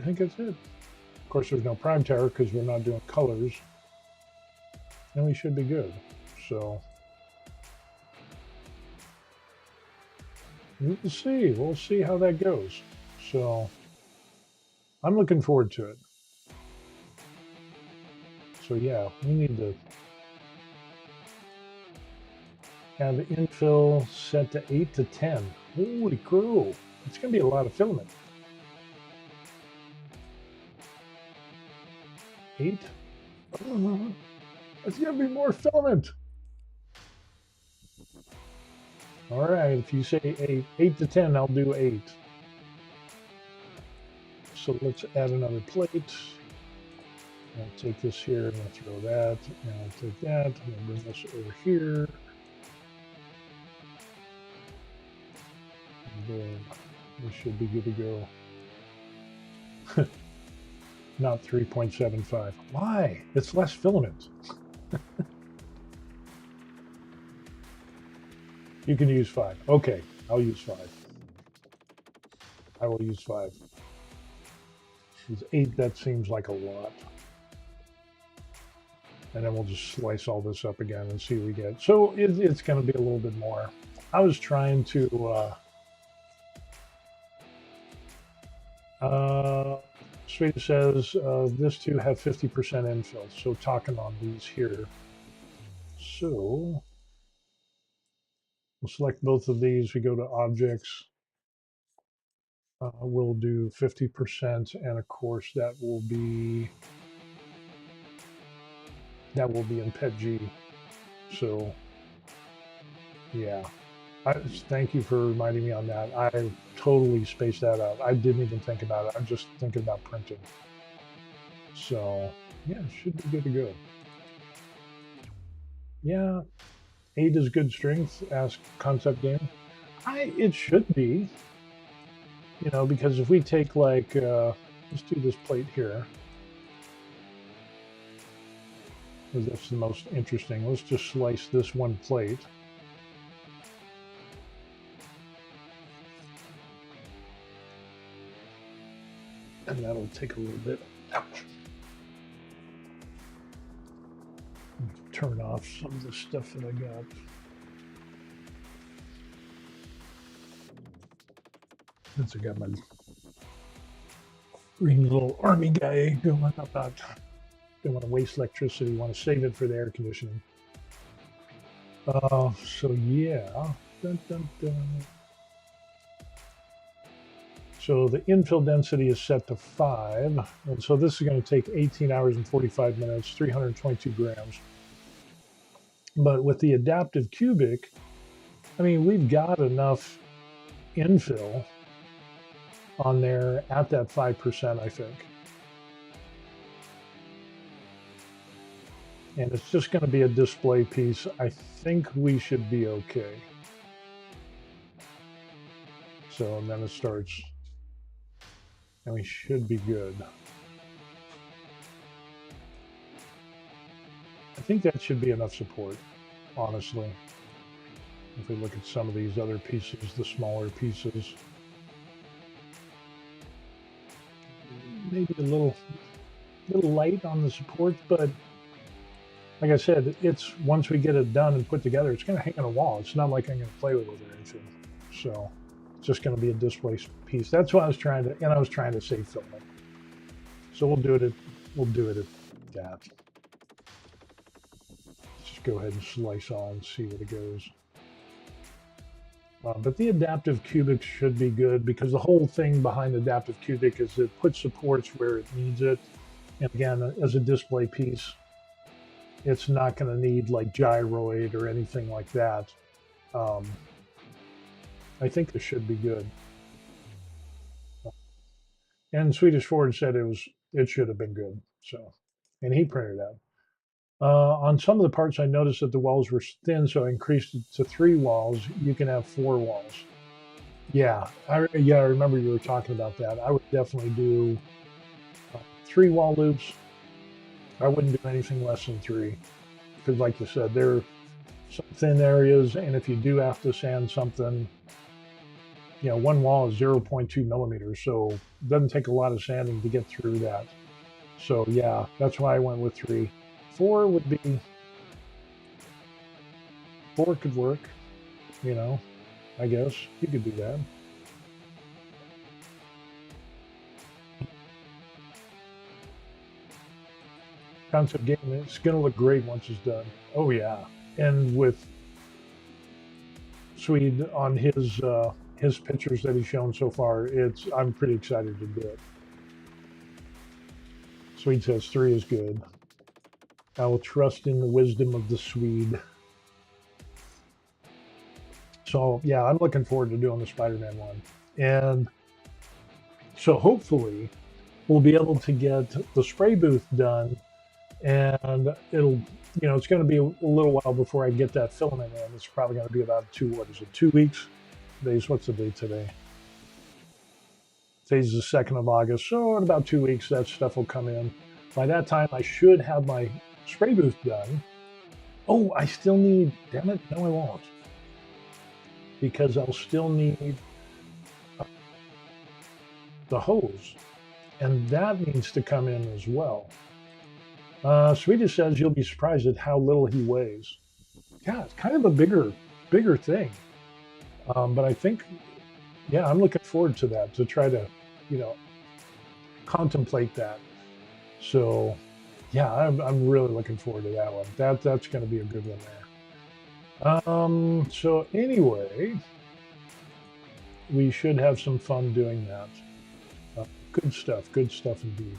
think that's it. Of course, there's no prime tower because we're not doing colors. And we should be good. So we'll see. We'll see how that goes. So I'm looking forward to it. So yeah, we need to have the infill set to 8 to 10. Holy crow. It's going to be a lot of filament. 8? Oh, it's going to be more filament. All right, if you say 8 to 10, I'll do 8. So let's add another plate. I'll take this here and I'll throw that, and I'll take that, and I'll bring this over here. And then we should be good to go. Not 3.75. Why? It's less filament. You can use 5. Okay, I'll use 5. I will use 5. Because 8, that seems like a lot. And then we'll just slice all this up again and see what we get. So it's going to be a little bit more. I was trying to Sweden says this two have 50% infill, so talking on these here. So we'll select both of these. We go to objects. We'll do 50%, and of course that will be in PETG. So yeah, thank you for reminding me on that. I totally spaced that out. I didn't even think about it. I'm just thinking about printing. So yeah, should be good to go. Yeah, 8 is good strength. Ask Concept Game. It should be. You know, because if we take like, let's do this plate here, because that's the most interesting. Let's just slice this one plate. And that'll take a little bit. Ouch. Turn off some of the stuff that I got. Since I got my green little army guy going about, don't want to waste electricity, want to save it for the air conditioning. So yeah. Dun, dun, dun. So the infill density is set to 5. And so this is going to take 18 hours and 45 minutes, 322 grams. But with the adaptive cubic, I mean, we've got enough infill on there at that 5%, I think. And it's just going to be a display piece. I think we should be okay. So, and then it starts, and we should be good. I think that should be enough support, honestly. If we look at some of these other pieces, the smaller pieces, maybe a little light on the support, but like I said, it's once we get it done and put together, it's going to hang on a wall. It's not like I'm going to play with it or anything. So it's just going to be a display piece. That's what I was trying to, and I was trying to save filament. So we'll do it at that. Let's just go ahead and slice all and see what it goes. But the adaptive cubic should be good because the whole thing behind adaptive cubic is it puts supports where it needs it. And again, as a display piece, it's not going to need like gyroid or anything like that. I think this should be good. And Swedish Ford said it should have been good. So, and he printed out. On some of the parts, I noticed that the walls were thin, so I increased it to 3 walls. You can have 4 walls. Yeah, I remember you were talking about that. I would definitely do 3 wall loops. I wouldn't do anything less than 3, because like you said, there are some thin areas, and if you do have to sand something, you know, one wall is 0.2 millimeters, so it doesn't take a lot of sanding to get through that. So yeah, that's why I went with 3. 4 would be, 4 could work, you know, I guess you could do that. Concept game, it's going to look great once it's done. Oh yeah, and with Swede on his pictures that he's shown so far, I'm pretty excited to do it. Swede says 3 is good. I will trust in the wisdom of the Swede. So yeah, I'm looking forward to doing the Spider-Man one. And so hopefully we'll be able to get the spray booth done, and it'll, you know, it's going to be a little while before I get that filament in. It's probably going to be about 2 weeks? What's the date today? Today's the 2nd of August. So in about 2 weeks, that stuff will come in. By that time, I should have my spray booth done. Oh, I still need, damn it, no I won't. Because I'll still need the hose. And that needs to come in as well. Swedish says you'll be surprised at how little he weighs. Yeah, it's kind of a bigger thing. But I think, yeah, I'm looking forward to that, to try to, you know, contemplate that. So yeah, I'm really looking forward to that one. That's going to be a good one there. So anyway, we should have some fun doing that. Good stuff indeed.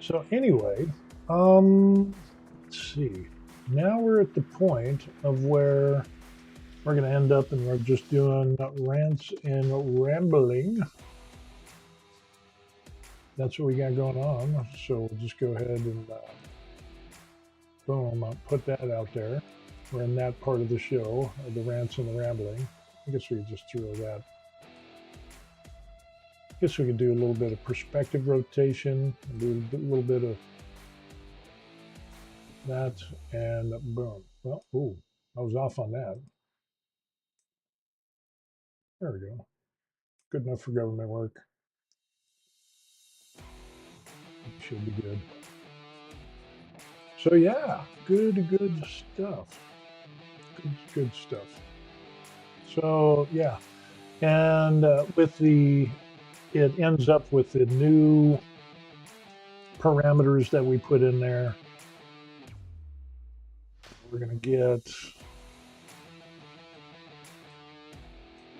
So anyway, let's see. Now we're at the point of where we're going to end up, and we're just doing rants and rambling. That's what we got going on. So we'll just go ahead and boom, I'll put that out there. We're in that part of the show, the rants and the rambling. I guess we just throw that. guess we could do a little bit of perspective rotation, do a little bit of that, and boom. Well, ooh, I was off on that. There we go. Good enough for government work. Should be good. So yeah, good stuff. Good stuff. So yeah, and with the, it ends up with the new parameters that we put in there. We're going to get,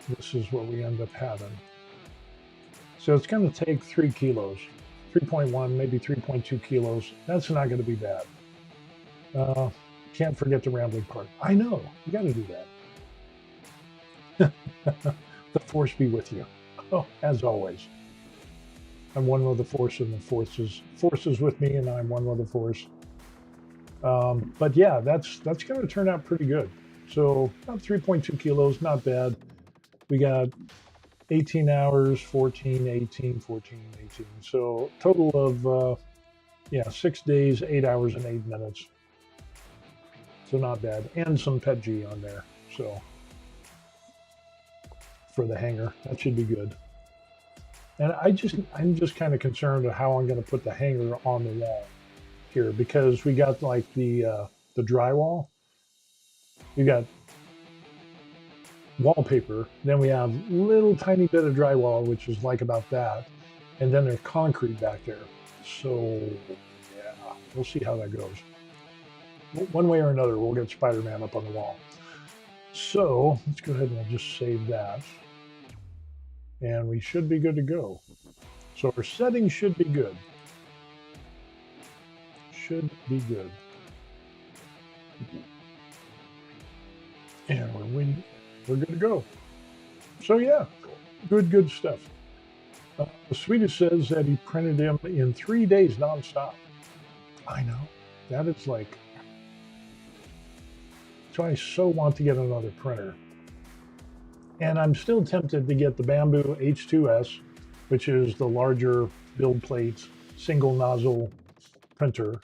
this is what we end up having. So it's going to take 3 kilos, 3.1, maybe 3.2 kilos. That's not going to be bad. Can't forget the rambling part. I know, you got to do that. The force be with you. Oh, as always. I'm one with the force, and the force is with me, and I'm one with the force. But yeah, that's going to turn out pretty good. So about 3.2 kilos, not bad. We got 18 hours, 14, 18, 14, 18. So total of, 6 days, 8 hours, and 8 minutes. So not bad. And some PETG on there. So for the hanger, that should be good. And I'm just kind of concerned of how I'm going to put the hanger on the wall here, because we got like the drywall. You got wallpaper, then we have little tiny bit of drywall, which is like about that, and then there's concrete back there. So yeah, we'll see how that goes. One way or another, we'll get Spider-Man up on the wall. So let's go ahead and we'll just save that, and we should be good to go. So our settings should be good. Should be good. And we're good to go. So yeah, good stuff. The Swedish says that he printed him in 3 days nonstop. I know. That is like, so I so want to get another printer. And I'm still tempted to get the Bamboo H2S, which is the larger build plate, single nozzle printer.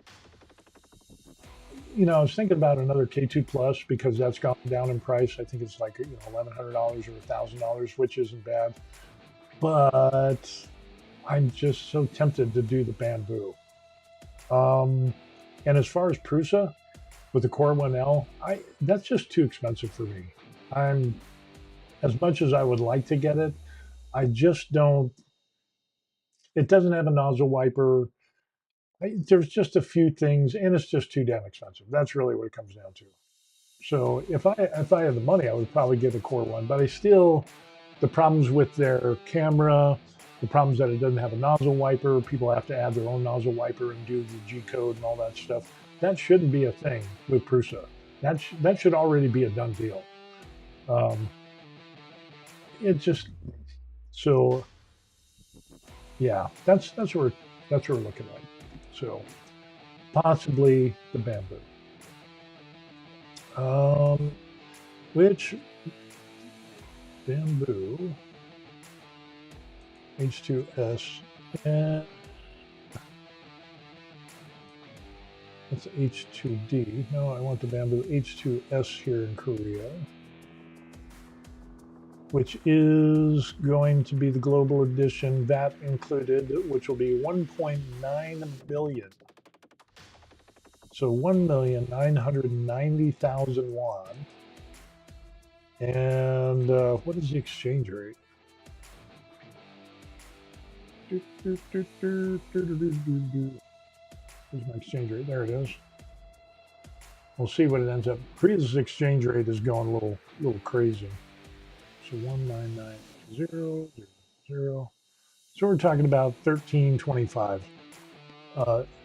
You know, I was thinking about another K2 Plus because that's gone down in price. I think it's like, $1,100 or $1,000, which isn't bad. But I'm just so tempted to do the Bamboo. And as far as Prusa with the Core 1L, that's just too expensive for me. As much as I would like to get it, I just don't. It doesn't have a nozzle wiper. There's just a few things, and it's just too damn expensive. That's really what it comes down to. So if I had the money, I would probably get a Core one. But the problems with their camera, the problems that it doesn't have a nozzle wiper, people have to add their own nozzle wiper and do the G code and all that stuff. That shouldn't be a thing with Prusa. That should already be a done deal. It just, so yeah, that's what we're looking at. So possibly the Bamboo, which Bamboo H2S, and that's H2D. No, I want the Bamboo H2S here in Korea, which is going to be the global edition, VAT included, which will be 1.9 billion. So 1,990,000 won. And what is the exchange rate? Where's my exchange rate? There it is. We'll see what it ends up. Korea's exchange rate is going a little crazy. So 199,000. So we're talking about 1325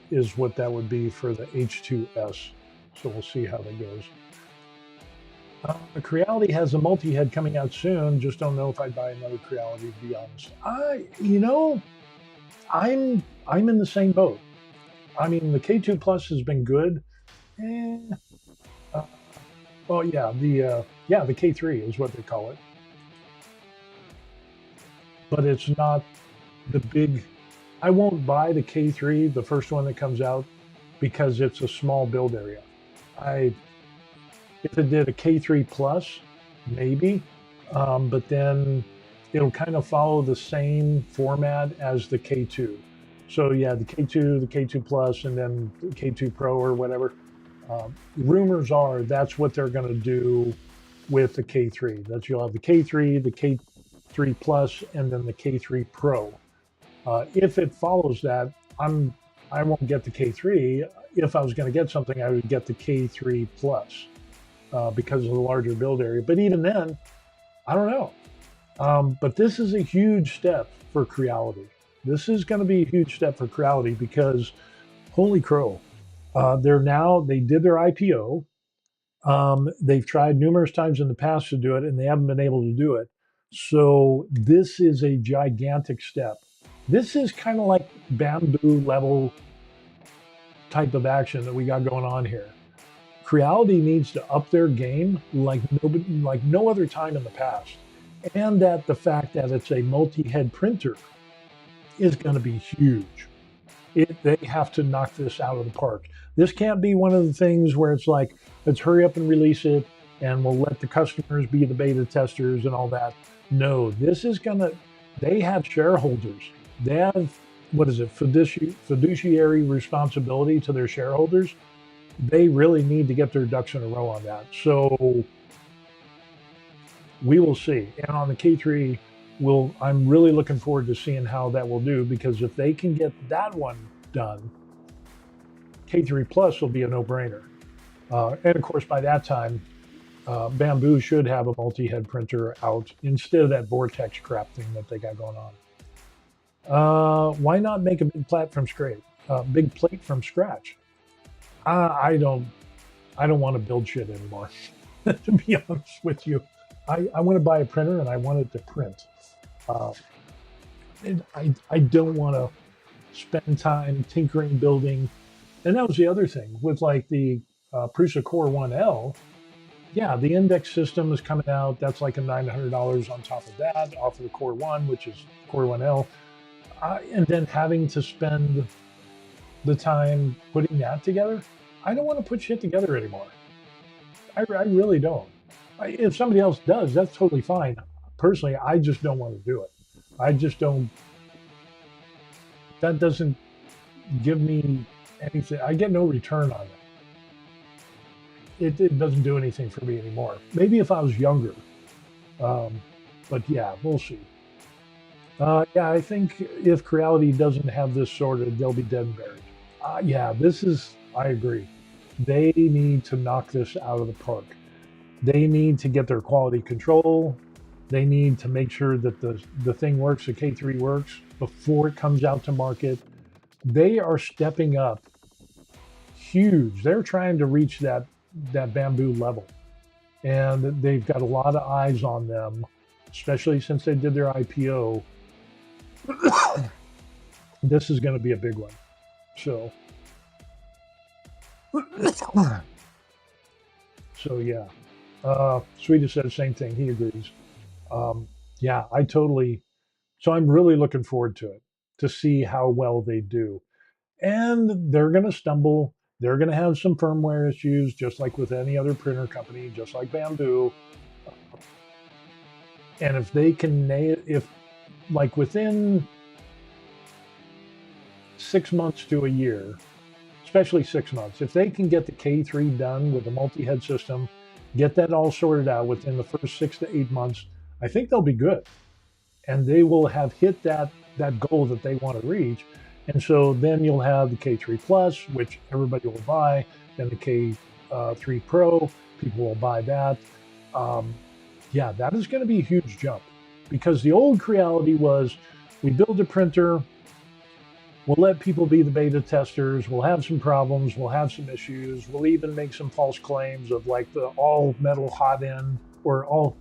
is what that would be for the H2S. So we'll see how that goes. The Creality has a multi-head coming out soon. Just don't know if I'd buy another Creality, to be honest. I'm in the same boat. I mean, the K2 Plus has been good. The K3 is what they call it. But it's not the big, I won't buy the K3, the first one that comes out, because it's a small build area. I If it did a K3 plus, maybe, but then it'll kind of follow the same format as the K2. So yeah, the K2, the K2 plus, and then the K2 Pro or whatever. Rumors are that's what they're going to do with the K3. That you'll have the K3, the K3 plus, and then the K3 Pro. If it follows that, I won't get the K3. If I was going to get something, I would get the K3 plus because of the larger build area. But even then, I don't know. But this is a huge step for Creality. This is going to be a huge step for Creality because, holy crow, they did their IPO. They've tried numerous times in the past to do it, and they haven't been able to do it. So this is a gigantic step. This is kind of like bamboo level type of action that we got going on here. Creality needs to up their game like no other time in the past. And that the fact that it's a multi-head printer is going to be huge. They have to knock this out of the park. This can't be one of the things where it's like, let's hurry up and release it and we'll let the customers be the beta testers and all that. No, they have shareholders. They have, what is it, fiduciary responsibility to their shareholders. They really need to get their ducks in a row on that. So we will see. And on the K3, I'm really looking forward to seeing how that will do, because if they can get that one done, K3 Plus will be a no-brainer. And of course, by that time, Bamboo should have a multi-head printer out instead of that Vortex crap thing that they got going on. Why not make a big plate from scratch? I don't want to build shit anymore. To be honest with you, I want to buy a printer and I want it to print. I don't want to spend time tinkering, building. And that was the other thing with like the Prusa Core 1L. Yeah, the index system is coming out. That's like a $900 on top of that, off of the Core 1, which is Core 1L. And then having to spend the time putting that together. I don't want to put shit together anymore. I really don't. If somebody else does, that's totally fine. Personally, I just don't want to do it. I just don't. That doesn't give me anything. I get no return on it. It doesn't do anything for me anymore. Maybe if I was younger. But yeah, we'll see. Yeah, I think if Creality doesn't have this sorted, they'll be dead and buried. Yeah, I agree. They need to knock this out of the park. They need to get their quality control. They need to make sure that the thing works, the K3 works before it comes out to market. They are stepping up huge. They're trying to reach that Bamboo level. And they've got a lot of eyes on them, especially since they did their IPO. This is going to be a big one. So yeah. Swedish said the same thing. He agrees. Yeah, so I'm really looking forward to it, to see how well they do. And they're going to stumble. They're going to have some firmware issues, just like with any other printer company, just like Bamboo. And if they can like within 6 months to a year, especially 6 months, if they can get the K3 done with a multi-head system, get that all sorted out within the first 6 to 8 months, I think they'll be good. And they will have hit that goal that they want to reach. And so then you'll have the K3 Plus, which everybody will buy, then the K3 Pro, people will buy that. Yeah, that is going to be a huge jump, because the old Creality was, we build a printer, we'll let people be the beta testers, we'll have some problems, we'll have some issues, we'll even make some false claims of like the all metal hot end, or all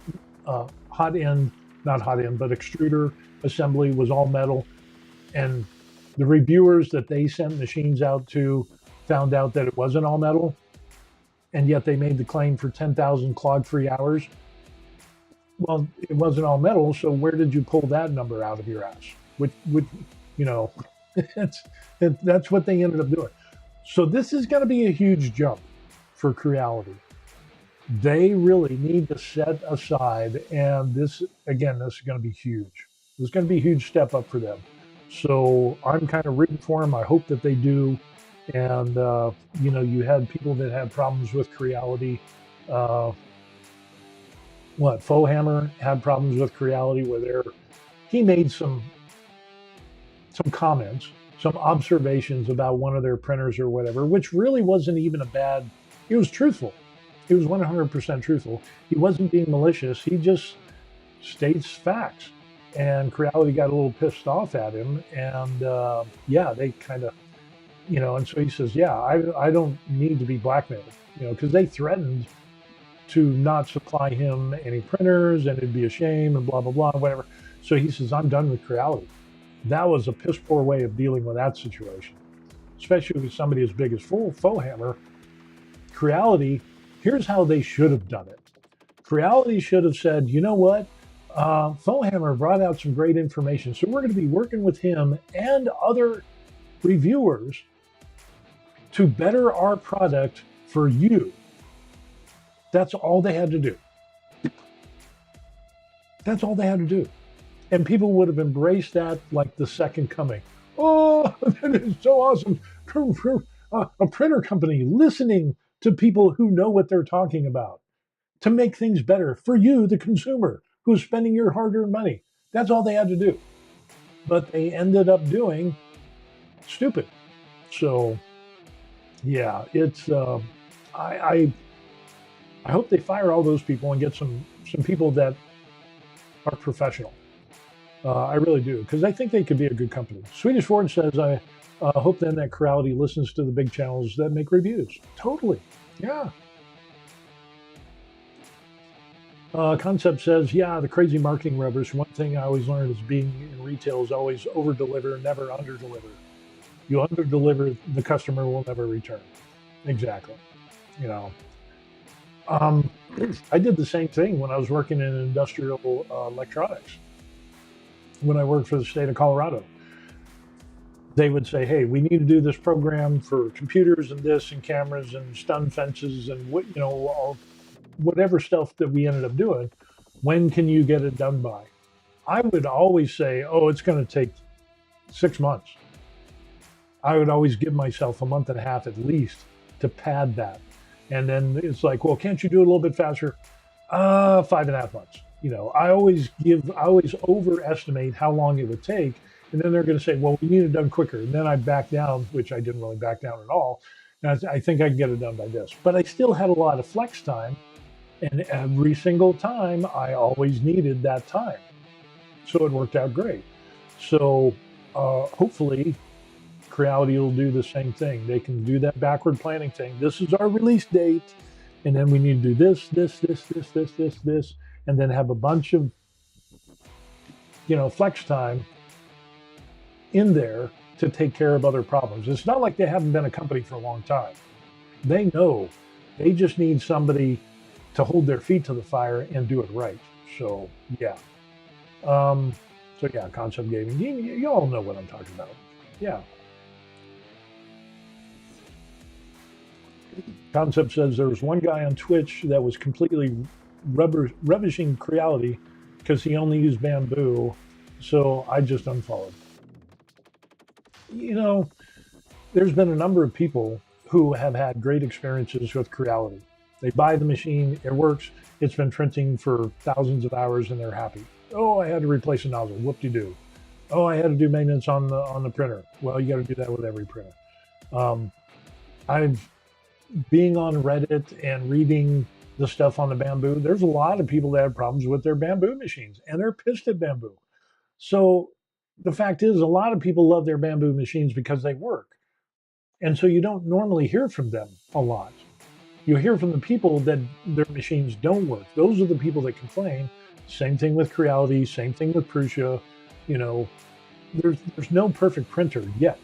hot end, not hot end, but extruder assembly was all metal. And the reviewers that they sent machines out to found out that it wasn't all metal, and yet they made the claim for 10,000 clog-free hours. Well, it wasn't all metal, so where did you pull that number out of your ass? which you know, it's, that's what they ended up doing. So this is going to be a huge jump for Creality. They really need to set aside, and this again, this is going to be huge. This is going to be a huge step up for them. So I'm kind of rooting for them. I hope that they do. And you had people that had problems with Creality. Uh, Fohammer had problems with Creality, where he made some comments, some observations about one of their printers or whatever, which really wasn't even a bad. It was truthful. He was 100% truthful. He wasn't being malicious. He just states facts. And Creality got a little pissed off at him. And they kind of, and so he says, yeah, I don't need to be blackmailed, because they threatened to not supply him any printers and it'd be a shame and blah, blah, blah, whatever. So he says, I'm done with Creality. That was a piss poor way of dealing with that situation, especially with somebody as big as Fohammer. Creality, here's how they should have done it. Creality should have said, you know what? Fohammer brought out some great information. So we're going to be working with him and other reviewers to better our product for you. That's all they had to do. That's all they had to do. And people would have embraced that like the second coming. Oh, that is so awesome. A printer company listening to people who know what they're talking about to make things better for you, the consumer, who's spending your hard-earned money. That's all they had to do. But they ended up doing stupid. So, yeah, it's I hope they fire all those people and get some people that are professional. I really do, because I think they could be a good company. Swedish Ford says, I hope then that Creality listens to the big channels that make reviews. Totally, yeah. Concept says, yeah, the crazy marketing rubbish. One thing I always learned is being in retail is always over-deliver, never under-deliver. You under-deliver, the customer will never return. Exactly. I did the same thing when I was working in industrial electronics. When I worked for the state of Colorado, they would say, hey, we need to do this program for computers and this and cameras and stun fences and whatever stuff that we ended up doing. When can you get it done by? I would always say, oh, it's going to take 6 months. I would always give myself a month and a half at least to pad that. And then it's like, well, can't you do it a little bit faster? 5.5 months. I always overestimate how long it would take. And then they're going to say, well, we need it done quicker. And then I back down, which I didn't really back down at all. And I think I can get it done by this. But I still had a lot of flex time. And every single time, I always needed that time. So it worked out great. So hopefully, Creality will do the same thing. They can do that backward planning thing. This is our release date. And then we need to do this, and then have a bunch of, flex time in there to take care of other problems. It's not like they haven't been a company for a long time. They know. They just need somebody to hold their feet to the fire and do it right. So, yeah. Concept Gaming. You all know what I'm talking about. Yeah. Concept says there was one guy on Twitch that was completely rubbishing Creality because he only used bamboo, so I just unfollowed. There's been a number of people who have had great experiences with Creality. They buy the machine, it works, it's been printing for thousands of hours and they're happy. Oh, I had to replace a nozzle, whoop-de-doo. Oh, I had to do maintenance on the printer. Well, you got to do that with every printer. Being on Reddit and reading the stuff on the bamboo, there's a lot of people that have problems with their bamboo machines and they're pissed at bamboo. So the fact is, a lot of people love their bamboo machines because they work. And so you don't normally hear from them a lot. You hear from the people that their machines don't work. Those are the people that complain. Same thing with Creality, same thing with Prusa. There's no perfect printer yet.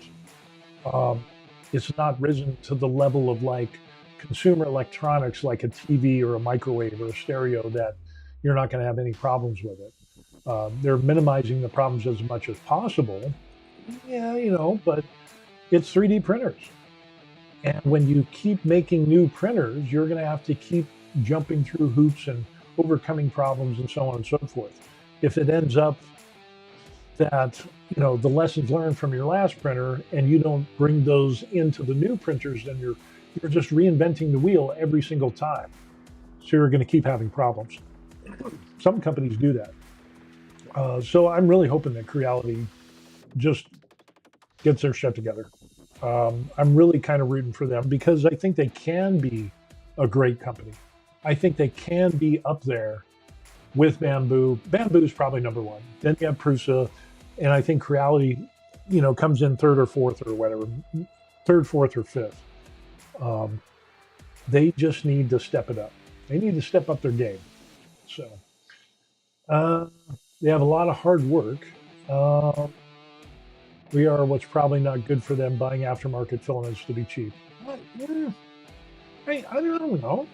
It's not risen to the level of like consumer electronics, like a TV or a microwave or a stereo, that you're not going to have any problems with it. They're minimizing the problems as much as possible. Yeah, but it's 3D printers. And when you keep making new printers, you're going to have to keep jumping through hoops and overcoming problems and so on and so forth. If it ends up that, the lessons learned from your last printer and you don't bring those into the new printers, then you're just reinventing the wheel every single time. So you're going to keep having problems. Some companies do that. So I'm really hoping that Creality just gets their shit together. I'm really kind of rooting for them because I think they can be a great company. I think they can be up there with Bamboo. Bamboo is probably number one. Then you have Prusa, and I think Creality, comes in third or fourth or whatever, third, fourth, or fifth. They just need to step it up. They need to step up their game. So they have a lot of hard work. We are what's probably not good for them buying aftermarket filaments to be cheap. I don't know.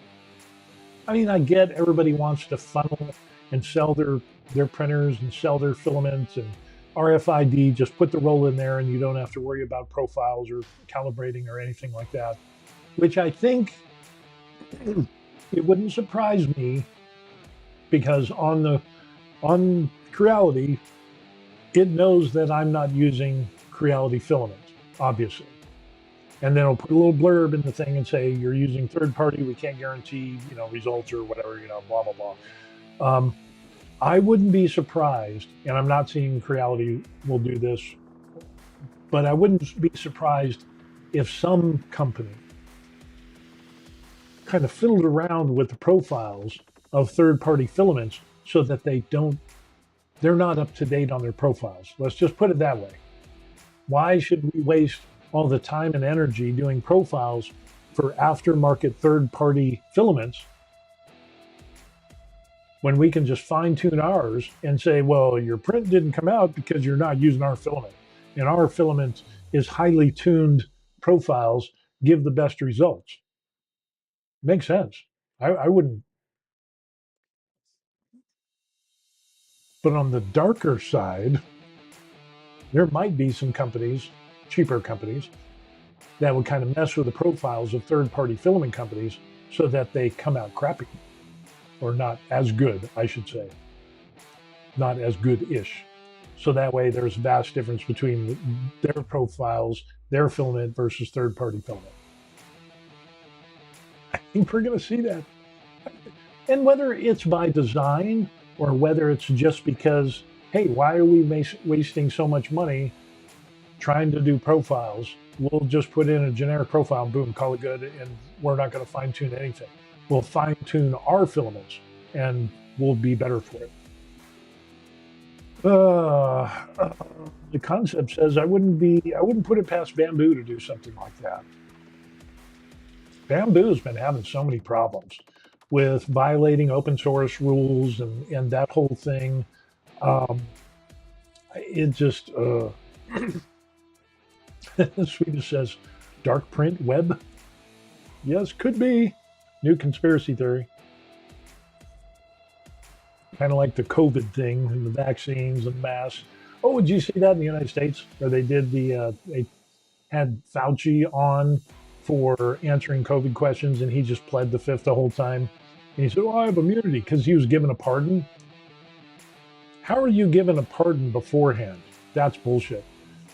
I mean, I get everybody wants to funnel and sell their printers and sell their filaments and RFID, just put the roll in there and you don't have to worry about profiles or calibrating or anything like that, which I think it wouldn't surprise me because on Creality, it knows that I'm not using Creality filament, obviously. And then it'll put a little blurb in the thing and say, you're using third party, we can't guarantee, results or whatever, blah, blah, blah. I wouldn't be surprised, and I'm not seeing Creality will do this, but I wouldn't be surprised if some company kind of fiddled around with the profiles of third party filaments so that they're not up to date on their profiles. Let's just put it that way. Why should we waste all the time and energy doing profiles for aftermarket third-party filaments when we can just fine-tune ours and say, well, your print didn't come out because you're not using our filament. And our filament is highly tuned profiles, give the best results. Makes sense. I wouldn't. But on the darker side, there might be some companies, cheaper companies, that would kind of mess with the profiles of third-party filament companies so that they come out crappy or not as good, I should say, not as good-ish. So that way there's vast difference between their profiles, their filament versus third-party filament. I think we're going to see that. And whether it's by design or whether it's just because, hey, why are we wasting so much money trying to do profiles? We'll just put in a generic profile and boom, call it good, and we're not going to fine tune anything. We'll fine tune our filaments and we'll be better for it. The concept says I wouldn't put it past Bamboo to do something like that. Bamboo's been having so many problems with violating open source rules and that whole thing. It just Swedish says dark print web. Yes, could be. New conspiracy theory. Kind of like the COVID thing and the vaccines and masks. Oh, did you see that in the United States where they did they had Fauci on for answering COVID questions and he just pled the fifth the whole time. And he said, oh, I have immunity because he was given a pardon. How are you given a pardon beforehand? That's bullshit.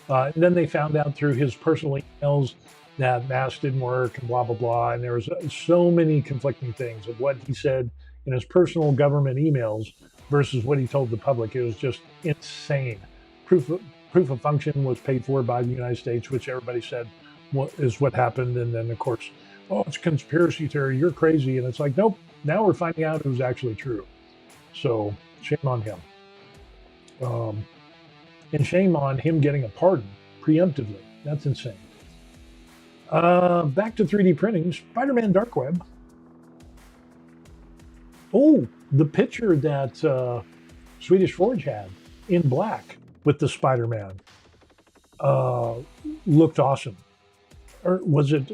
And then they found out through his personal emails that masks didn't work and blah, blah, blah. And there was so many conflicting things of what he said in his personal government emails versus what he told the public. It was just insane. Proof of function was paid for by the United States, which everybody said is what happened. And then, of course, oh, it's conspiracy theory. You're crazy. And it's like, nope. Now we're finding out it was actually true. So shame on him. And shame on him getting a pardon preemptively. That's insane. Back to 3D printing, Spider-Man Dark Web. Oh, the picture that Swedish Forge had in black with the Spider-Man looked awesome. Or was it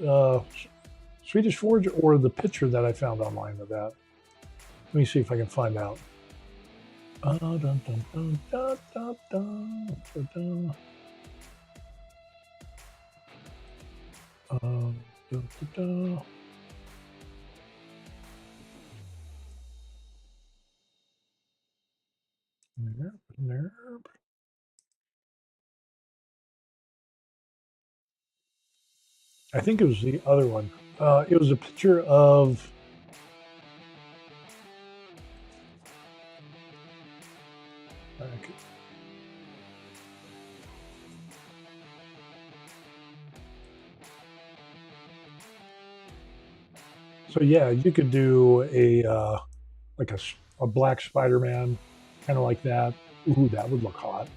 Swedish Forge or the picture that I found online of that? Let me see if I can find out. Dun, dun, dun, dun, dun, dun, dun, dun. Dun, dun, dun. Nerp, nerp. I think it was the other one. It was a picture of. Okay. So yeah, you could do a like a black Spider-Man, kind of like that. Ooh, that would look hot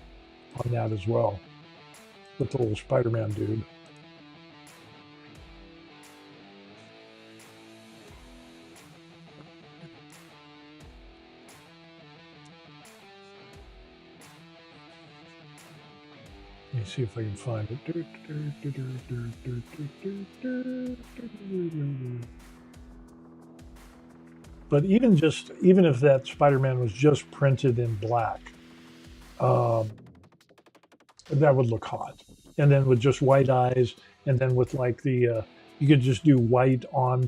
on that as well, with the little Spider-Man dude. Let me see if I can find it. But even if that Spider-Man was just printed in black, um, that would look hot. And then with just white eyes, and then with like you could just do white on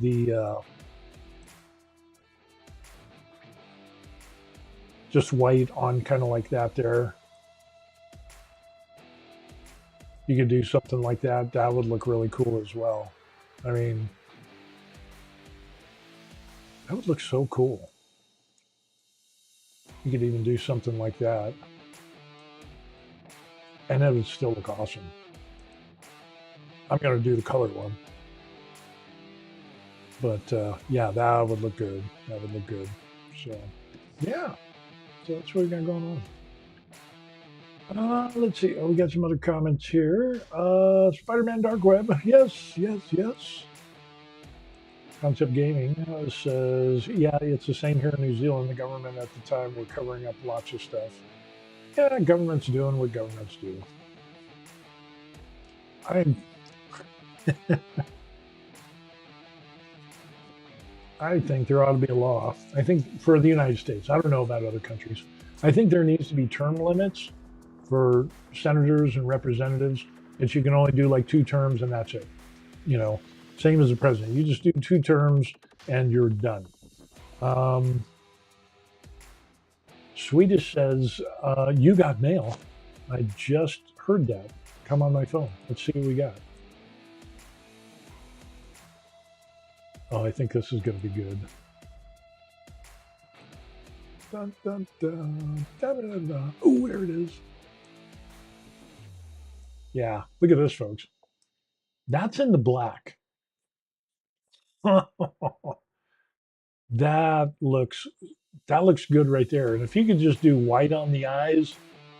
just white on kind of like that there. You could do something like that. That would look really cool as well. I mean, that would look so cool. You could even do something like that, and it would still look awesome. I'm gonna do the color one, but yeah, that would look good. That would look good. So yeah, so that's what we got going on. Let's see. Oh, we got some other comments here. Spider-Man Dark Web. Yes, yes, yes. Concept Gaming says, yeah, it's the same here in New Zealand. The government at the time were covering up lots of stuff. Yeah, government's doing what governments do. I I think there ought to be a law. I think for the United States, I don't know about other countries. I think there needs to be term limits for senators and representatives that you can only do like 2 terms and that's it. You know, same as the president. You just do 2 terms and you're done. Um, Swedish says, you got mail. I just heard that come on my phone. Let's see what we got. Oh, I think this is going to be good. Dun, dun, dun, dun, dun, dun. Oh, there it is. Yeah, look at this, folks. That's in the black. that looks that looks good right there. And if you could just do white on the eyes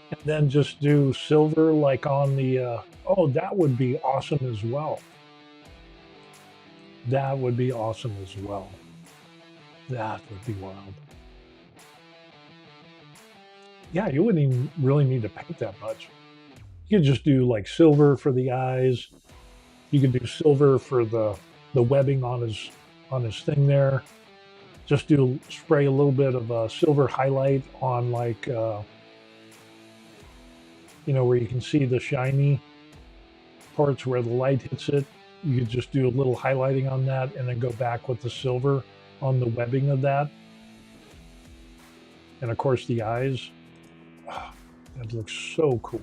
and then just do silver like on the oh, that would be awesome as well. That would be awesome as well. That would be wild. Yeah, you wouldn't even really need to paint that much. You could just do like silver for the eyes. You could do silver for the webbing on his thing there. Just do spray a little bit of silver highlight on like where you can see the shiny parts where the light hits it. You could just do a little highlighting on that and then go back with the silver on the webbing of that. And of course the eyes. Oh, that looks so cool.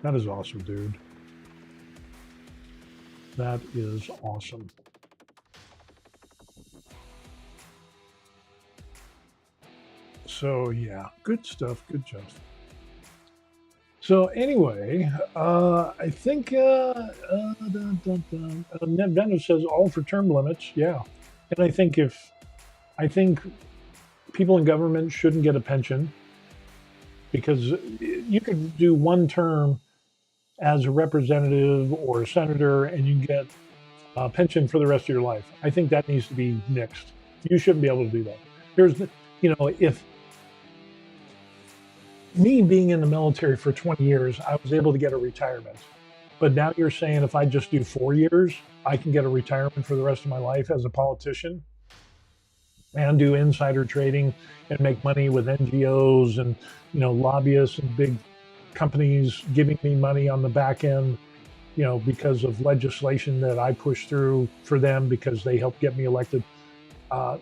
That is awesome, dude. That is awesome. So yeah, good stuff. Good stuff. So anyway, I think Net Venom says all for term limits. Yeah, and I think people in government shouldn't get a pension because you could do 1 term as a representative or a senator and you get a pension for the rest of your life. I think that needs to be nixed. You shouldn't be able to do that. If me being in the military for 20 years, I was able to get a retirement. But now you're saying if I just do 4 years, I can get a retirement for the rest of my life as a politician? and do insider trading and make money with NGOs and lobbyists and big companies giving me money on the back end, because of legislation that I pushed through for them because they helped get me elected.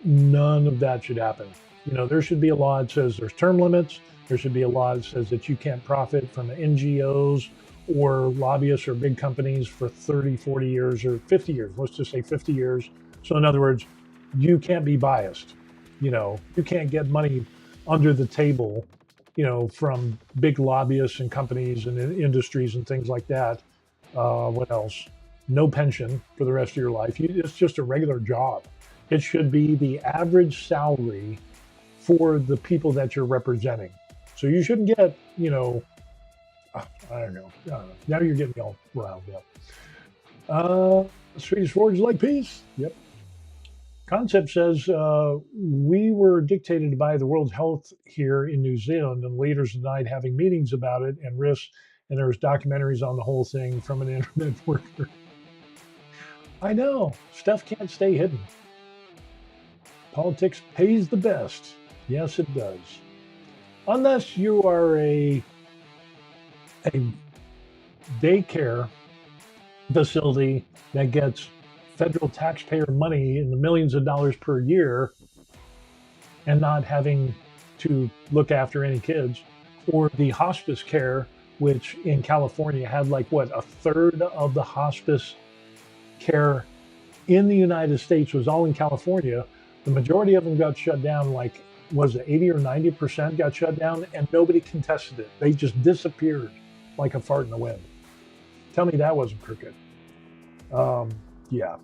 None of that should happen. There should be a law that says there's term limits. There should be a law that says that you can't profit from NGOs or lobbyists or big companies for 30, 40 years or 50 years. Let's just say 50 years. So, in other words, you can't be biased. You can't get money under the table, from big lobbyists and companies and industries and things like that. What else? No pension for the rest of your life. It's just a regular job. It should be the average salary for the people that you're representing. So you shouldn't get, I don't know. Now you're getting me all riled up. Swedish Forge like peace. Yep. Concept says we were dictated by the World Health here in New Zealand, and leaders denied having meetings about it and risks. And there was documentaries on the whole thing from an internet worker. I know stuff can't stay hidden. Politics pays the best. Yes, it does. Unless you are a daycare facility that gets federal taxpayer money in the millions of dollars per year and not having to look after any kids, or the hospice care, which in California had a third of the hospice care in the United States was all in California. The majority of them got shut down, was it 80 or 90% got shut down, and nobody contested it. They just disappeared like a fart in the wind. Tell me that wasn't crooked. Yeah.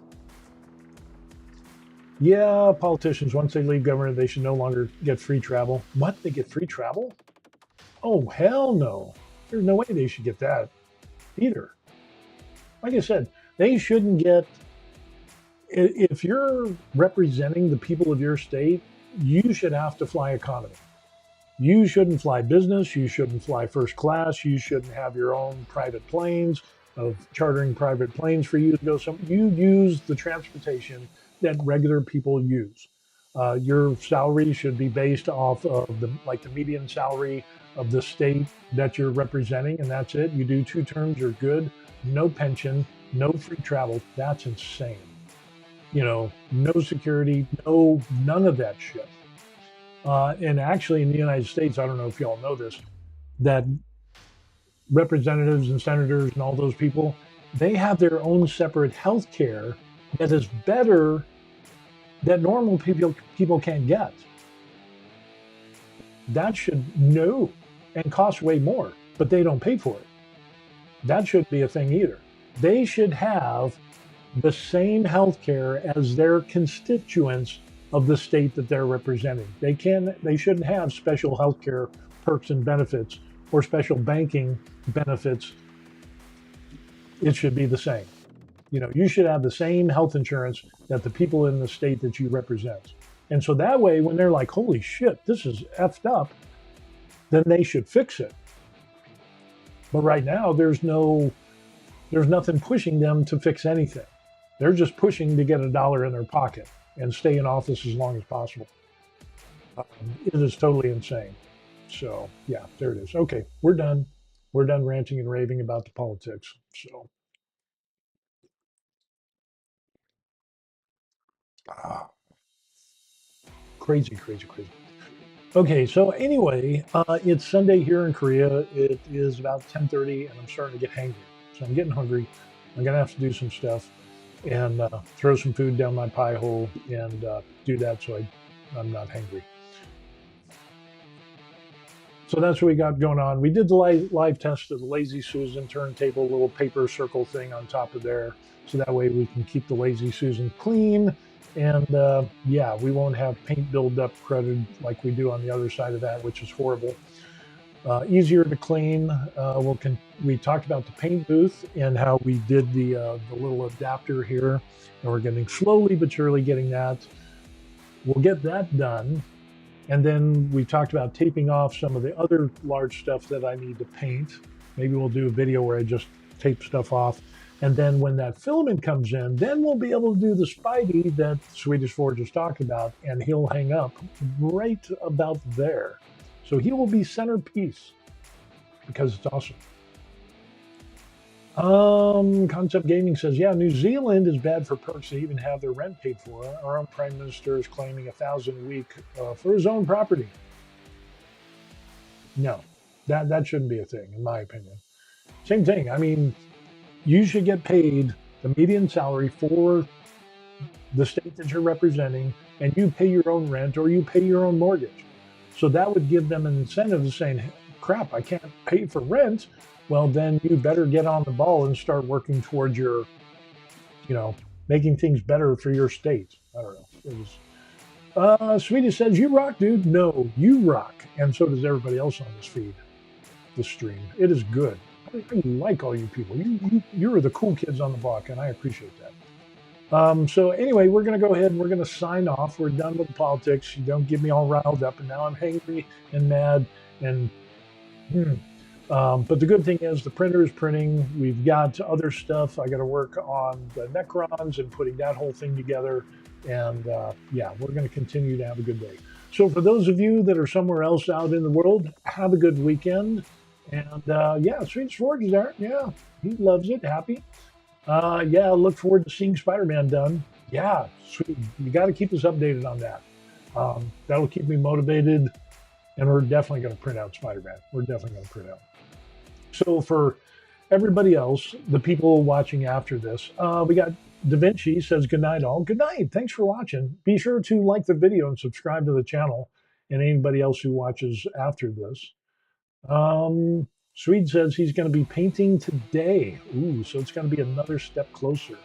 Yeah, politicians, once they leave government, they should no longer get free travel. What? They get free travel? Oh, hell no. There's no way they should get that either. Like I said, they shouldn't get, if you're representing the people of your state, you should have to fly economy. You shouldn't fly business. You shouldn't fly first class. You shouldn't have your own private planes, of chartering private planes for you to go somewhere. You use the transportation that regular people use. Your salary should be based off of the median salary of the state that you're representing, and that's it. You do 2 terms, you're good. No pension, no free travel. That's insane. No security, none of that shit. And actually, in the United States, I don't know if y'all know this, that representatives and senators and all those people, they have their own separate health care that is better, that normal people can't get. That should no, and cost way more, but they don't pay for it. That shouldn't be a thing either. They should have the same health care as their constituents of the state that they're representing. They shouldn't have special health care perks and benefits or special banking benefits. It should be the same. You should have the same health insurance that the people in the state that you represent. And so that way, when they're like, holy shit, this is effed up, then they should fix it. But right now, there's nothing pushing them to fix anything. They're just pushing to get $1 in their pocket and stay in office as long as possible. It is totally insane. So yeah, there it is. Okay, we're done. We're done ranting and raving about the politics. So ah, crazy, crazy, crazy. Okay, so anyway, it's Sunday here in Korea. It is about 10:30, and I'm starting to get hangry. So I'm getting hungry. I'm gonna have to do some stuff and throw some food down my pie hole and do that so I'm not hangry. So that's what we got going on. We did the live test of the Lazy Susan turntable, little paper circle thing on top of there. So that way we can keep the Lazy Susan clean. And yeah, we won't have paint buildup crudted like we do on the other side of that, which is horrible. Easier to clean. We talked about the paint booth and how we did the little adapter here. And we're getting slowly but surely getting that. We'll get that done. And then we talked about taping off some of the other large stuff that I need to paint. Maybe we'll do a video where I just tape stuff off. And then when that filament comes in, then we'll be able to do the Spidey that Swedish Forge has talked about, and he'll hang up right about there. So he will be centerpiece because it's awesome. Concept Gaming says, yeah, New Zealand is bad for perks. They even have their rent paid for. Our own prime minister is claiming $1,000 a week for his own property. No, that shouldn't be a thing, in my opinion. Same thing. I mean, you should get paid the median salary for the state that you're representing, and you pay your own rent or you pay your own mortgage. So that would give them an incentive to saying, crap, I can't pay for rent. Well, then you better get on the ball and start working towards your, making things better for your state. I don't know. It was, Swedish says, you rock, dude. No, you rock. And so does everybody else on this feed, this stream. It is good. I like all you people. You're the cool kids on the block, and I appreciate that. So anyway, we're going to go ahead and we're going to sign off. We're done with the politics. You don't get me all riled up, and now I'm angry and mad. And but the good thing is the printer is printing. We've got other stuff. I got to work on the Necrons and putting that whole thing together. And yeah, we're going to continue to have a good day. So for those of you that are somewhere else out in the world, have a good weekend. And yeah, Swedish Forge is there. Yeah, he loves it. Happy. Yeah, look forward to seeing Spider-Man done. Yeah, sweet. You got to keep us updated on that. That'll keep me motivated. And we're definitely going to print out Spider-Man. We're definitely going to print out. So for everybody else, the people watching after this, we got Da Vinci says, good night all. Good night. Thanks for watching. Be sure to like the video and subscribe to the channel and anybody else who watches after this. Swede says he's going to be painting today. Ooh, so it's going to be another step closer.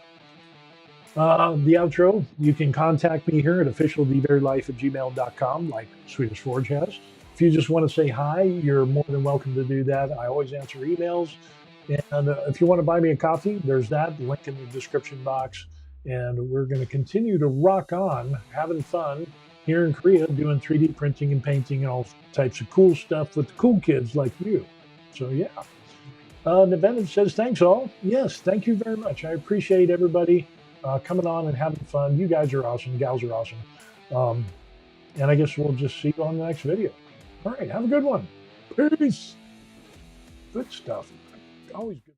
The outro, you can contact me here at officialtheverylife@gmail.com like Swedish Forge has. If you just want to say hi, you're more than welcome to do that. I always answer emails. And if you want to buy me a coffee, there's that link in the description box. And we're going to continue to rock on, having fun here in Korea, doing 3D printing and painting and all types of cool stuff with the cool kids like you. So yeah. Nevena says, thanks all. Yes, thank you very much. I appreciate everybody coming on and having fun. You guys are awesome. Gals are awesome. And I guess we'll just see you on the next video. All right, have a good one. Peace. Good stuff. Always good.